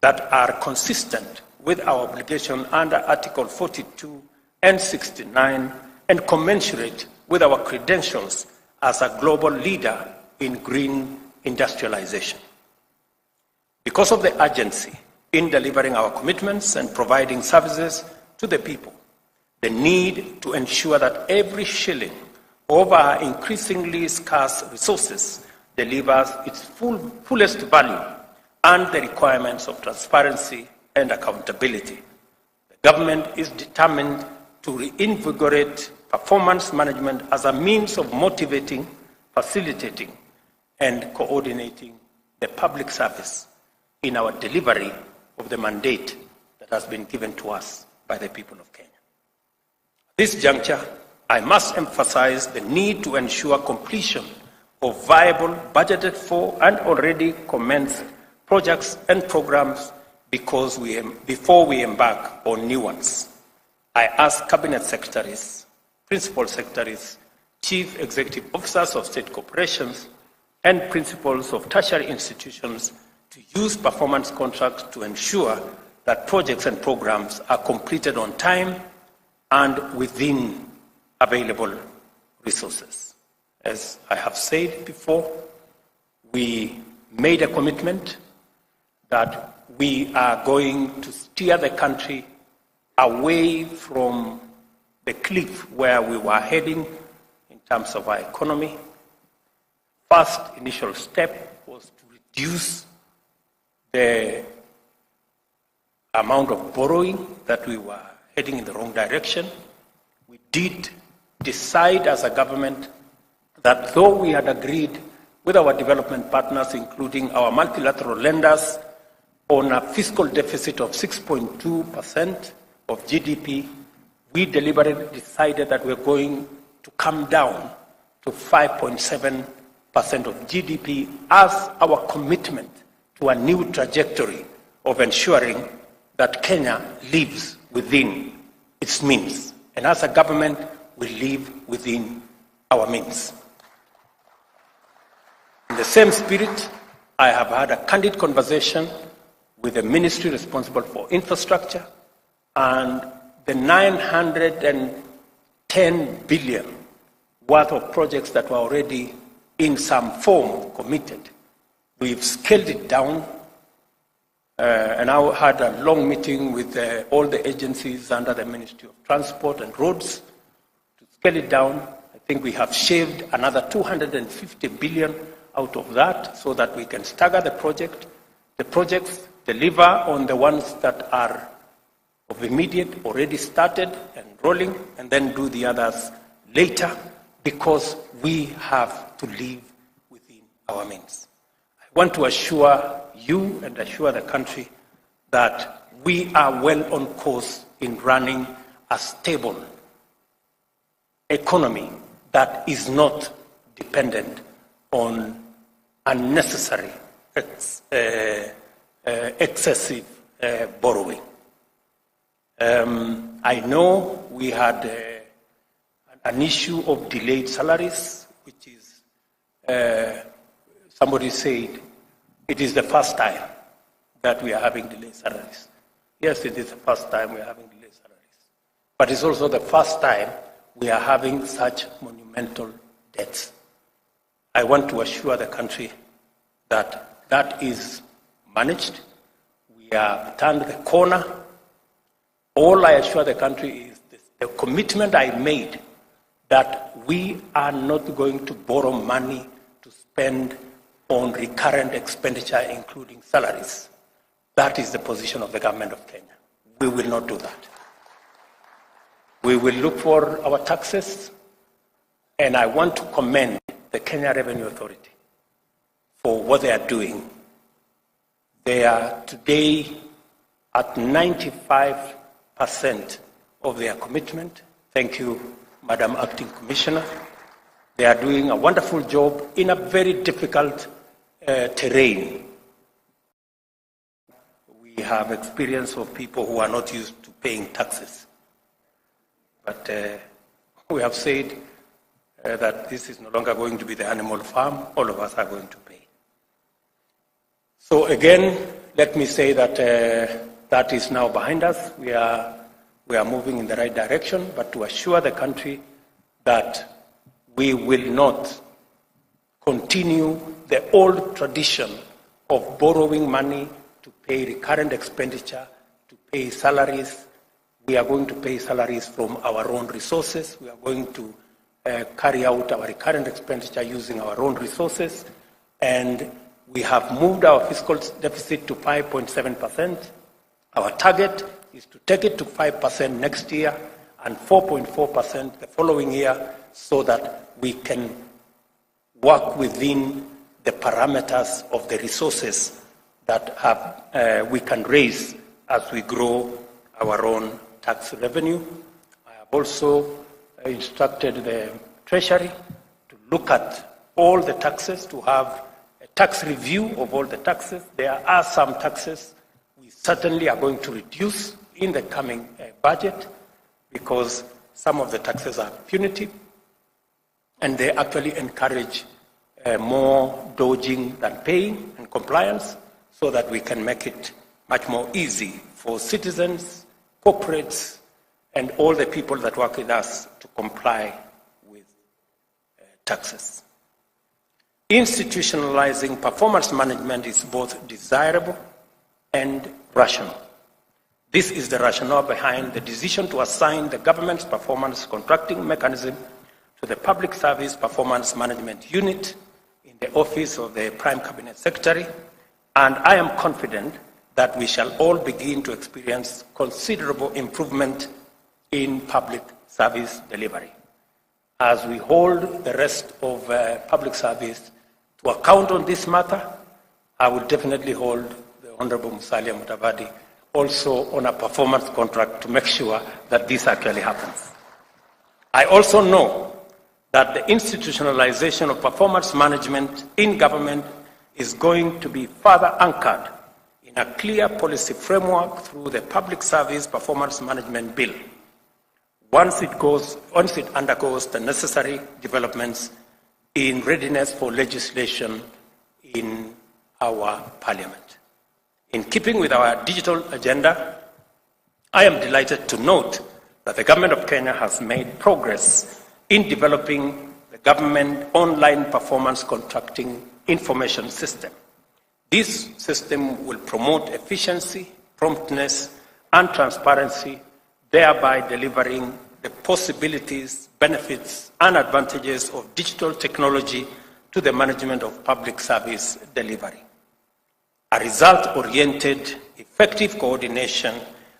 [SPEAKER 8] that are consistent with our obligation under Article 42 and 69 and commensurate with our credentials as a global leader in green industrialization. Because of the urgency in delivering our commitments and providing services to the people, the need to ensure that every shilling of our increasingly scarce resources delivers its fullest value, and the requirements of transparency and accountability. The government is determined to reinvigorate performance management as a means of motivating, facilitating, and coordinating the public service in our delivery of the mandate that has been given to us by the people of Kenya. At this juncture, I must emphasize the need to ensure completion of viable, budgeted for, and already commenced projects and programs before we embark on new ones. I ask Cabinet Secretaries, Principal Secretaries, Chief Executive Officers of state corporations, and principals of tertiary institutions to use performance contracts to ensure that projects and programs are completed on time and within available resources. As I have said before, we made a commitment that we are going to steer the country away from the cliff where we were heading in terms of our economy. First initial step was to reduce the amount of borrowing that we were heading in the wrong direction. We did decide as a government that though we had agreed with our development partners, including our multilateral lenders, on a fiscal deficit of 6.2% of GDP, we deliberately decided that we're going to come down to 5.7% of GDP as our commitment to a new trajectory of ensuring that Kenya lives within its means. And as a government, we live within our means. In the same spirit, I have had a candid conversation with the ministry responsible for infrastructure, and the 910 billion worth of projects that were already in some form committed. We've scaled it down, and I had a long meeting with all the agencies under the Ministry of Transport and Roads to scale it down. I think we have shaved another 250 billion out of that so that we can stagger the projects, deliver on the ones that are of immediate, already started and rolling, and then do the others later, because we have to live within our means. I want to assure you and assure the country that we are well on course in running a stable economy that is not dependent on unnecessary, excessive borrowing. I know we had an issue of delayed salaries, which is, somebody said, it is the first time that we are having delayed salaries. Yes, it is the first time we are having delayed salaries. But it's also the first time we are having such monumental debts. I want to assure the country that that is managed. We have turned the corner. All I assure the country is this, the commitment I made that we are not going to borrow money to spend on recurrent expenditure, including salaries. That is the position of the government of Kenya. We will not do that. We will look for our taxes, and I want to commend the Kenya Revenue Authority for what they are doing. They are today at 95% of their commitment. Thank you, Madam Acting Commissioner. They are doing a wonderful job in a very difficult terrain. We have experience of people who are not used to paying taxes. But we have said that this is no longer going to be the animal farm. All of us are going to pay. So again, let me say that that is now behind us. We are moving in the right direction, but to assure the country that we will not continue the old tradition of borrowing money to pay recurrent expenditure, to pay salaries. We are going to pay salaries from our own resources. We are going to carry out our recurrent expenditure using our own resources. And we have moved our fiscal deficit to 5.7%. Our target is to take it to 5% next year and 4.4% the following year, so that we can work within the parameters of the resources that we can raise as we grow our own tax revenue. I have also instructed the Treasury to look at all the taxes, to have a tax review of all the taxes. There are some taxes we certainly are going to reduce in the coming budget, because some of the taxes are punitive and they actually encourage more dodging than paying and compliance, so that we can make it much more easy for citizens, corporates, and all the people that work with us to comply with taxes. Institutionalizing performance management is both desirable and rational. This is the rationale behind the decision to assign the government's performance contracting mechanism to the Public Service Performance Management Unit in the Office of the Prime Cabinet Secretary, and I am confident that we shall all begin to experience considerable improvement in public service delivery. As we hold the rest of public service to account on this matter, I will definitely hold the Honorable Musalia Mudavadi also on a performance contract to make sure that this actually happens. I also know that the institutionalization of performance management in government is going to be further anchored in a clear policy framework through the Public Service Performance Management Bill, once it undergoes the necessary developments in readiness for legislation in our Parliament. In keeping with our digital agenda, I am delighted to note that the Government of Kenya has made progress in developing the government online performance contracting information system. This system will promote efficiency, promptness, and transparency, thereby delivering the possibilities, benefits, and advantages of digital technology to the management of public service delivery. A result-oriented, effective coordination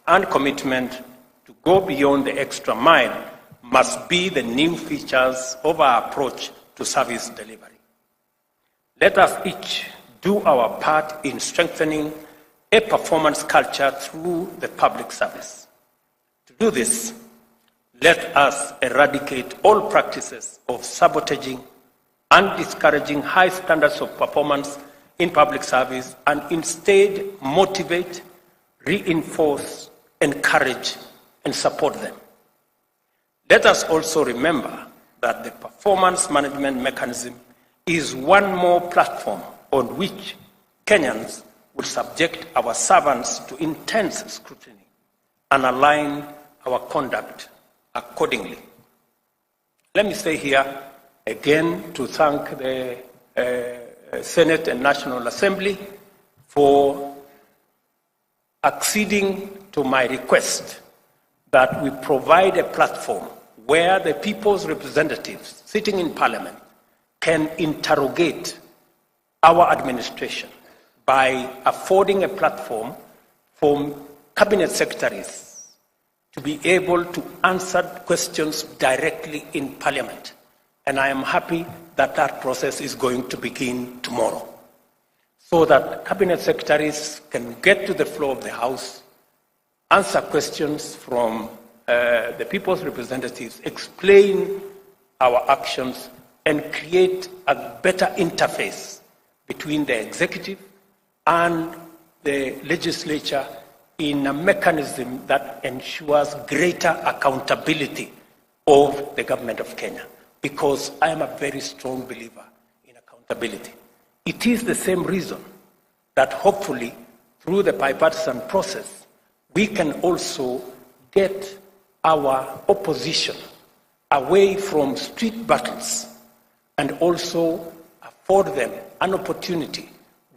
[SPEAKER 8] and commitment to go beyond the extra mile must be the new features of our approach to service delivery. Let us each do our part in strengthening a performance culture through the public service. To do this, let us eradicate all practices of sabotaging and discouraging high standards of performance in public service, and instead motivate, reinforce, encourage, and support them. Let us also remember that the performance management mechanism is one more platform on which Kenyans will subject our servants to intense scrutiny and align our conduct accordingly. Let me say here again to thank the Senate and National Assembly for acceding to my request that we provide a platform where the people's representatives sitting in Parliament can interrogate our administration by affording a platform for cabinet secretaries to be able to answer questions directly in Parliament. And I am happy that that process is going to begin tomorrow. so that cabinet secretaries can get to the floor of the House, answer questions from the people's representatives, explain our actions, and create a better interface between the executive and the legislature in a mechanism that ensures greater accountability of the government of Kenya. Because I am a very strong believer in accountability. It is the same reason that hopefully through the bipartisan process, we can also get our opposition away from street battles and also afford them an opportunity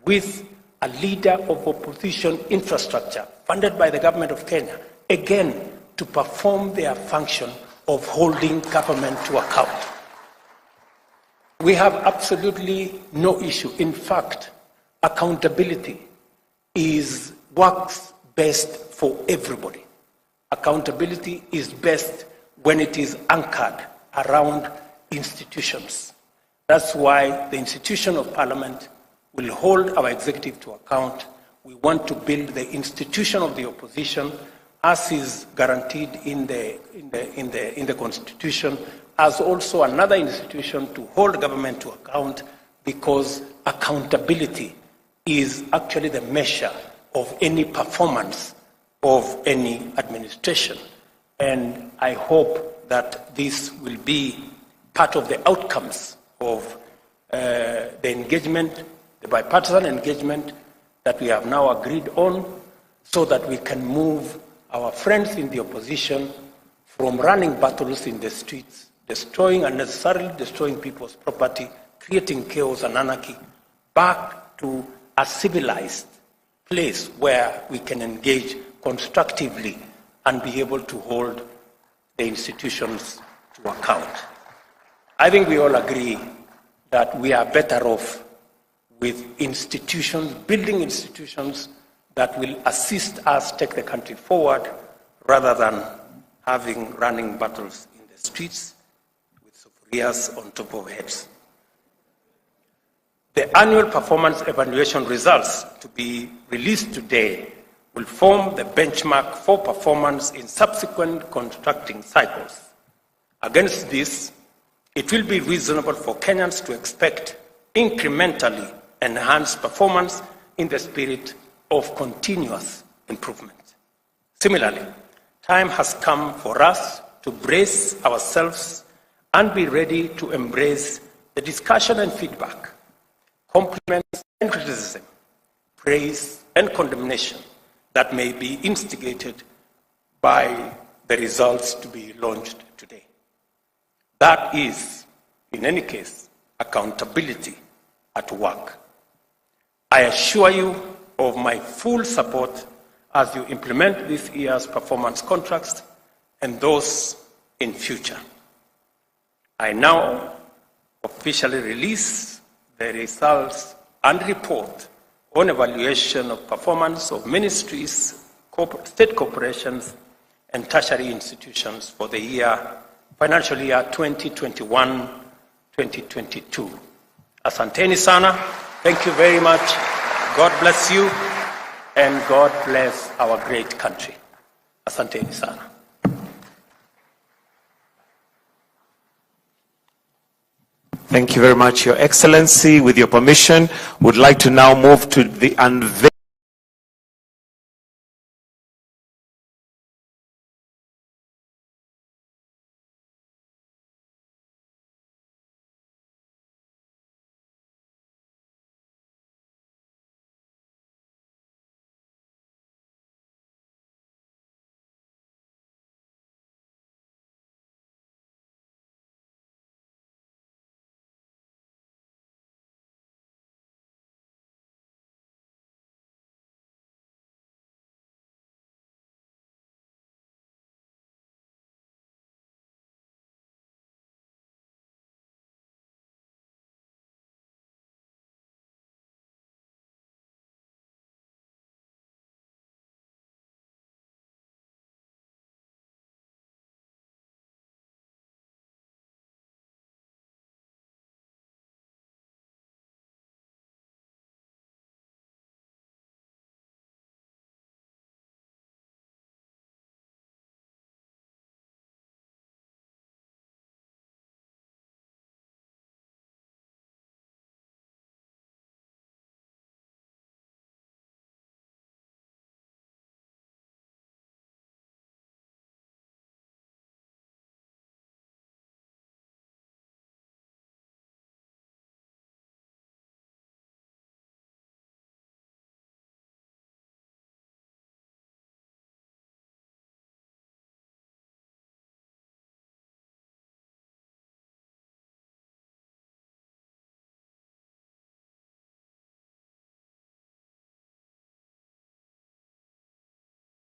[SPEAKER 8] with a leader of opposition infrastructure funded by the government of Kenya, again, to perform their function of holding government to account. We have absolutely no issue. In fact, accountability works best for everybody. Accountability is best when it is anchored around institutions. That's why the institution of Parliament will hold our executive to account. We want to build the institution of the opposition, as is guaranteed in the Constitution, as also another institution to hold government to account, because accountability is actually the measure of any performance of any administration. And I hope that this will be part of the outcomes of the engagement, the bipartisan engagement that we have now agreed on, so that we can move our friends in the opposition from running battles in the streets, unnecessarily destroying people's property, creating chaos and anarchy, back to a civilized place where we can engage constructively and be able to hold the institutions to account. I think we all agree that we are better off with institutions, building institutions that will assist us take the country forward, rather than having running battles in the streets with sufurias on top of heads. The annual performance evaluation results to be released today will form the benchmark for performance in subsequent contracting cycles. Against this, it will be reasonable for Kenyans to expect incrementally enhanced performance in the spirit of continuous improvement. Similarly, time has come for us to brace ourselves and be ready to embrace the discussion and feedback, compliments and criticism, praise and condemnation that may be instigated by the results to be launched today. That is, in any case, accountability at work. I assure you of my full support as you implement this year's performance contracts and those in future. I now officially release the results and report on evaluation of performance of ministries, state corporations, and tertiary institutions for the financial year 2021-2022. Asanteni sana. Thank you very much. God bless you, and God bless our great country. Asanteni sana.
[SPEAKER 9] Thank you very much, Your Excellency. With your permission, would like to now move to the unveiling